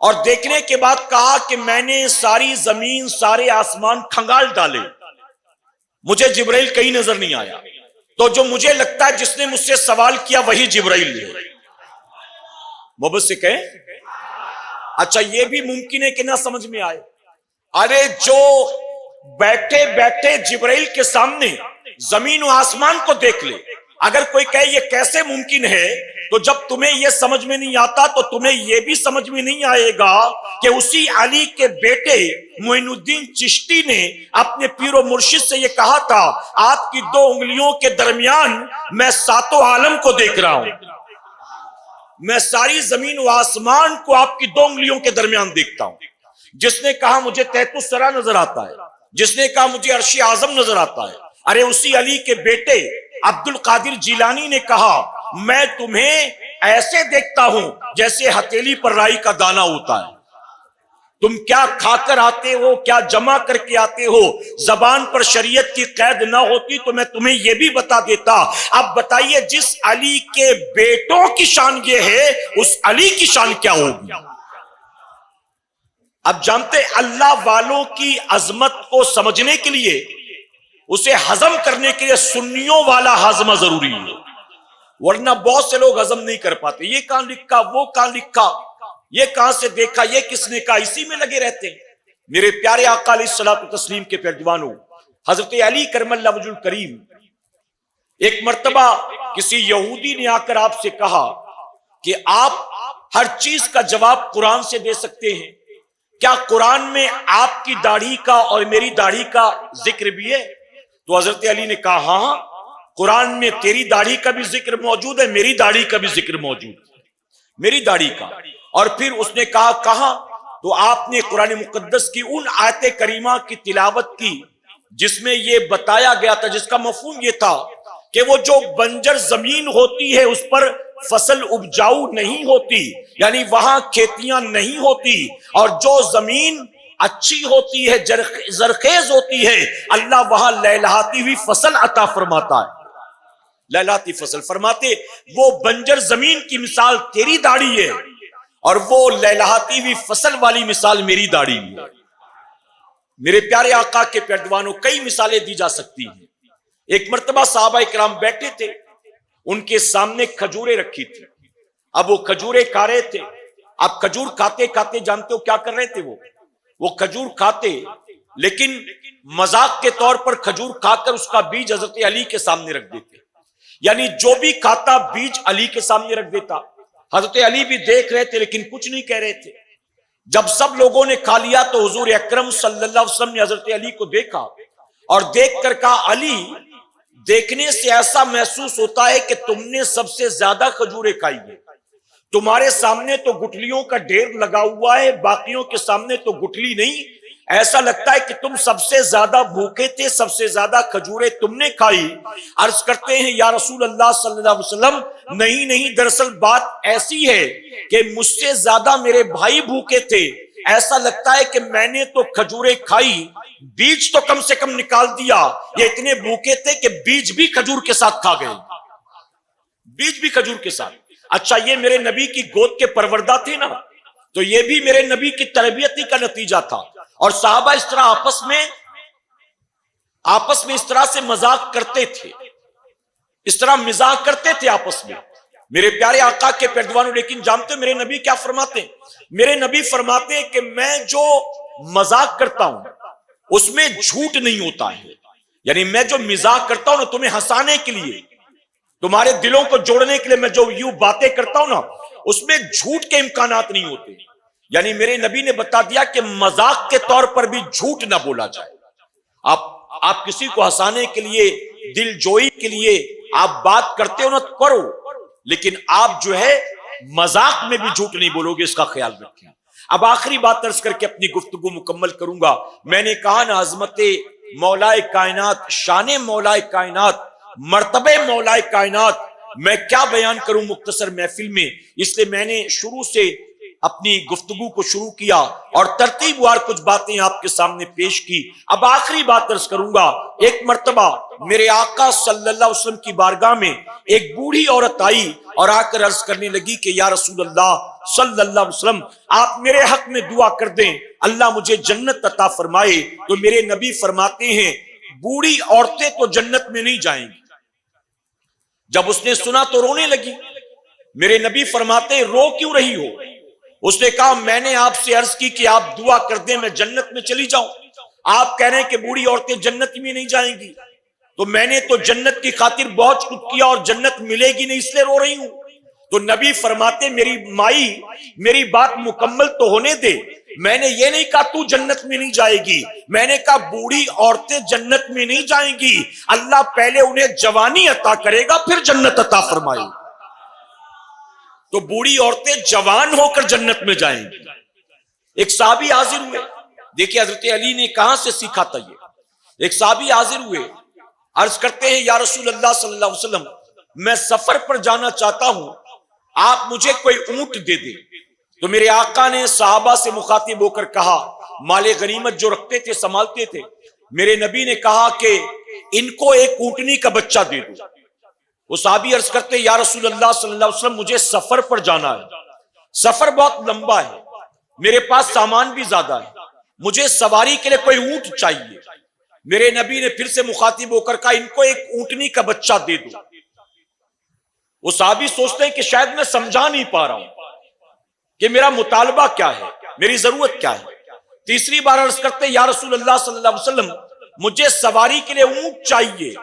اور دیکھنے کے بعد کہا کہ میں نے ساری زمین سارے آسمان کھنگال ڈالے، مجھے جبرائیل کہیں نظر نہیں آیا، تو جو مجھے لگتا ہے جس نے مجھ سے سوال کیا وہی جبرائیل ہے۔ محبت سے کہیں اچھا یہ بھی ممکن ہے کہ نہ سمجھ میں آئے؟ ارے جو بیٹھے بیٹھے جبرائیل کے سامنے زمین و آسمان کو دیکھ لے، اگر کوئی کہے یہ کیسے ممکن ہے، تو جب تمہیں یہ سمجھ میں نہیں آتا تو تمہیں یہ بھی سمجھ میں نہیں آئے گا کہ اسی علی کے بیٹے معین الدین چشتی نے اپنے پیر و مرشد سے یہ کہا تھا آپ کی دو انگلیوں کے درمیان میں ساتوں عالم کو دیکھ رہا ہوں، میں ساری زمین و آسمان کو آپ کی دو انگلیوں کے درمیان دیکھتا ہوں۔ جس نے کہا مجھے تحت الثری نظر آتا ہے، جس نے کہا مجھے عرش اعظم نظر آتا ہے، ارے اسی علی کے بیٹے عبد القادر جیلانی نے کہا میں تمہیں ایسے دیکھتا ہوں جیسے ہتھیلی پر رائی کا دانہ ہوتا ہے، تم کیا کھا کر آتے ہو، کیا جمع کر کے آتے ہو، زبان پر شریعت کی قید نہ ہوتی تو میں تمہیں یہ بھی بتا دیتا۔ اب بتائیے جس علی کے بیٹوں کی شان یہ ہے اس علی کی شان کیا ہوگی؟ اب جانتے اللہ والوں کی عظمت کو سمجھنے کے لیے، اسے ہضم کرنے کے لیے سنیوں والا ہاضمہ ضروری ہے، ورنہ بہت سے لوگ ہضم نہیں کر پاتے، یہ کہاں لکھا، وہ کہاں لکھا، یہ کہاں سے دیکھا، یہ کس نے کہا، اسی میں لگے رہتے ہیں۔ میرے پیارے آقا علیہ الصلوۃ والتسلیم کے پیروانوں، حضرت علی کرم اللہ وجہ الکریم ایک مرتبہ کسی یہودی نے آ کر آپ سے کہا کہ آپ ہر چیز کا جواب قرآن سے دے سکتے ہیں، کیا قرآن میں آپ کی داڑھی کا اور میری داڑھی کا ذکر بھی ہے؟ تو حضرت علی نے کہا ہاں قرآن میں تیری داڑھی کا بھی ذکر موجود ہے، میری داڑھی کا بھی ذکر موجود ہے، میری داڑھی کا۔ اور پھر اس نے کہا کہاں؟ تو آپ نے قرآن مقدس کی ان آیت کریمہ کی تلاوت کی جس میں یہ بتایا گیا تھا، جس کا مفہوم یہ تھا کہ وہ جو بنجر زمین ہوتی ہے اس پر فصل اپجاؤ نہیں ہوتی، یعنی وہاں کھیتیاں نہیں ہوتی، اور جو زمین اچھی ہوتی ہے زرخیز ہوتی ہے اللہ وہاں لہلہاتی ہوئی فصل عطا فرماتا ہے، لہلہاتی فصل فرماتے۔ وہ بنجر زمین کی مثال تیری داڑھی ہے اور وہ لہلہاتی ہوئی فصل والی مثال میری داڑھی ہے۔ میرے پیارے آقا کے پیروانوں کئی مثالیں دی جا سکتی ہیں۔ ایک مرتبہ صحابہ کرام بیٹھے تھے، ان کے سامنے کھجوریں رکھی تھی، اب وہ کھجوریں کھا رہے تھے۔ اب کھجور کھاتے کھاتے جانتے ہو کیا کر رہے تھے؟ وہ کھجور کھاتے لیکن مذاق کے طور پر کھجور کھا کر اس کا بیج حضرت علی کے سامنے رکھ دیتے، یعنی جو بھی کھاتا بیج علی کے سامنے رکھ دیتا۔ حضرت علی بھی دیکھ رہے تھے لیکن کچھ نہیں کہہ رہے تھے۔ جب سب لوگوں نے کھا لیا تو حضور اکرم صلی اللہ علیہ وسلم نے حضرت علی کو دیکھا اور دیکھ کر کہا علی دیکھنے سے ایسا محسوس ہوتا ہے کہ تم نے سب سے زیادہ کھجوریں کھائی ہیں، تمہارے سامنے تو گٹھلیوں کا ڈھیر لگا ہوا ہے، باقیوں کے سامنے تو گٹھلی نہیں، ایسا لگتا ہے کہ تم سب سے زیادہ بھوکے تھے، سب سے زیادہ کھجوریں تم نے کھائی۔ عرض کرتے ہیں یا رسول اللہ صلی اللہ علیہ وسلم نہیں دراصل بات ایسی ہے کہ مجھ سے زیادہ میرے بھائی بھوکے تھے، ایسا لگتا ہے کہ میں نے تو کھجوریں کھائی، بیج تو کم سے کم نکال دیا، یہ اتنے بھوکے تھے کہ بیج بھی کھجور کے ساتھ کھا گئے، بیج بھی کھجور کے ساتھ۔ اچھا یہ میرے نبی کی گود کے پروردہ تھے نا، تو یہ بھی میرے نبی کی تربیت ہی کا نتیجہ تھا، اور صحابہ اس طرح آپس میں اس طرح سے مذاق کرتے تھے، اس طرح مزاح کرتے تھے آپس میں میرے پیارے آقا کے پیروانوں۔ لیکن جانتے میرے نبی کیا فرماتے ہیں؟ میرے نبی فرماتے ہیں کہ میں جو مذاق کرتا ہوں اس میں جھوٹ نہیں ہوتا ہے، یعنی میں جو مزاح کرتا ہوں نا تمہیں ہنسانے کے لیے، تمہارے دلوں کو جوڑنے کے لیے میں جو یوں باتیں کرتا ہوں نا، اس میں جھوٹ کے امکانات نہیں ہوتے. یعنی میرے نبی نے بتا دیا کہ مذاق کے طور پر بھی جھوٹ نہ بولا جائے. آپ کسی کو ہنسانے کے لیے، دل جوئی کے لیے آپ بات کرتے ہو نا تو کرو، لیکن آپ جو ہے مذاق میں بھی جھوٹ نہیں بولو گے، اس کا خیال رکھیں. اب آخری بات عرض کر کے اپنی گفتگو مکمل کروں گا. میں نے کہا نا، عظمت مولائے کائنات، شان مولائے کائنات، مرتبہ مولائے کائنات میں کیا بیان کروں مختصر محفل میں. اس لیے میں نے شروع سے اپنی گفتگو کو شروع کیا اور ترتیب وار کچھ باتیں آپ کے سامنے پیش کی. اب آخری بات عرض کروں گا. ایک مرتبہ میرے آقا صلی اللہ علیہ وسلم کی بارگاہ میں ایک بوڑھی عورت آئی اور آ کر عرض کرنے لگی کہ یا رسول اللہ صلی اللہ علیہ وسلم، آپ میرے حق میں دعا کر دیں، اللہ مجھے جنت عطا فرمائے. تو میرے نبی فرماتے ہیں بوڑھی عورتیں تو جنت میں نہیں جائیں گی. جب اس نے سنا تو رونے لگی. میرے نبی فرماتے ہیں رو کیوں رہی ہو؟ اس نے کہا میں نے آپ سے عرض کی کہ آپ دعا کر دیں میں جنت میں چلی جاؤں، آپ کہہ رہے ہیں کہ بوڑھی عورتیں جنت میں نہیں جائیں گی. تو میں نے تو جنت کی خاطر بہت کچھ کیا اور جنت ملے گی نہیں، اس لیے رو رہی ہوں. تو نبی فرماتے میری مائی، میری بات مکمل تو ہونے دے. میں نے یہ نہیں کہا تو جنت میں نہیں جائے گی، میں نے کہا بوڑھی عورتیں جنت میں نہیں جائیں گی، اللہ پہلے انہیں جوانی عطا کرے گا پھر جنت عطا فرمائے. تو بوڑھی عورتیں جوان ہو کر جنت میں جائیں گی. ایک صحابی حاضر ہوئے، دیکھیں حضرت علی نے کہاں سے سیکھا تھا یہ. ایک صحابی حاضر ہوئے، عرض کرتے ہیں یا رسول اللہ صلی اللہ علیہ وسلم، میں سفر پر جانا چاہتا ہوں، آپ مجھے کوئی اونٹ دے دیں. تو میرے آقا نے صحابہ سے مخاطب ہو کر کہا، مال غنیمت جو رکھتے تھے سنبھالتے تھے، میرے نبی نے کہا کہ ان کو ایک اونٹنی کا بچہ دے دو. وہ صحابی عرض کرتے یا رسول اللہ صلی اللہ علیہ وسلم مجھے سفر پر جانا ہے، سفر بہت لمبا ہے، میرے پاس سامان بھی زیادہ ہے، مجھے سواری کے لیے کوئی اونٹ چاہیے. میرے نبی نے پھر سے مخاطب ہو کر کہا ان کو ایک اونٹنی کا بچہ دے دو. وہ صحابی سوچتے ہیں کہ شاید میں سمجھا نہیں پا رہا ہوں کہ میرا مطالبہ کیا ہے، میری ضرورت کیا ہے. تیسری بار عرض کرتے یا رسول اللہ صلی اللہ علیہ وسلم مجھے سواری کے لیے اونٹ چاہیے،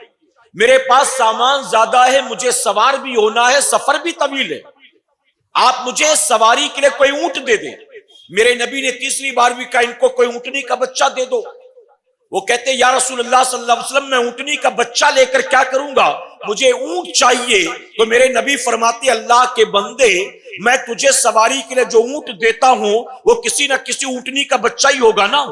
میرے پاس سامان زیادہ ہے، مجھے سوار بھی ہونا ہے، سفر بھی طویل ہے، آپ مجھے سواری کے لیے کوئی اونٹ دے دیں. میرے نبی نے تیسری بار بھی کہا ان کو کوئی اونٹنی کا بچہ دے دو. وہ کہتے یا رسول اللہ صلی اللہ علیہ وسلم میں اونٹنی کا بچہ لے کر کیا کروں گا، مجھے اونٹ چاہیے. تو میرے نبی فرماتے اللہ کے بندے، میں تجھے سواری کے لیے جو اونٹ دیتا ہوں وہ کسی نہ کسی اونٹنی کا بچہ ہی ہوگا نا،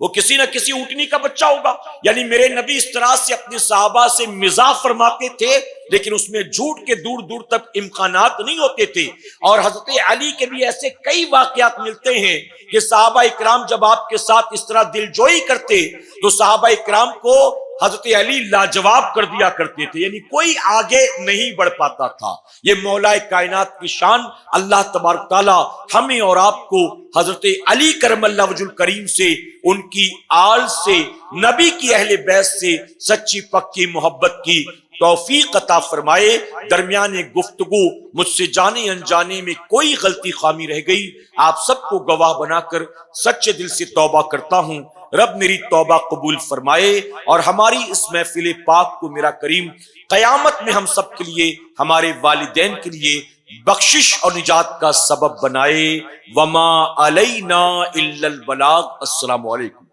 وہ کسی نہ کسی اونٹنی کا بچہ ہوگا. یعنی میرے نبی اس طرح سے اپنے صحابہ سے مزاح فرماتے تھے، لیکن اس میں جھوٹ کے دور دور تک امکانات نہیں ہوتے تھے. اور حضرت علی کے بھی ایسے کئی واقعات ملتے ہیں کہ صحابہ اکرام جب آپ کے ساتھ اس طرح دل جوئی کرتے تو صحابہ اکرام کو حضرت علی لاجواب کر دیا کرتے تھے، یعنی کوئی آگے نہیں بڑھ پاتا تھا. یہ مولا کائنات کی شان. اللہ تبارک تعالی ہمیں اور آپ کو حضرت علی کرم اللہ وجہ الکریم سے، ان کی آل سے، نبی کی اہل بیت سے سچی پکی محبت کی توفیق عطا فرمائے. درمیان گفتگو مجھ سے جانے انجانے میں کوئی غلطی خامی رہ گئی، آپ سب کو گواہ بنا کر سچے دل سے توبہ کرتا ہوں. رب میری توبہ قبول فرمائے اور ہماری اس محفل پاک کو میرا کریم قیامت میں ہم سب کے لیے، ہمارے والدین کے لیے بخشش اور نجات کا سبب بنائے. وما علینا الا البلاغ. السلام علیکم.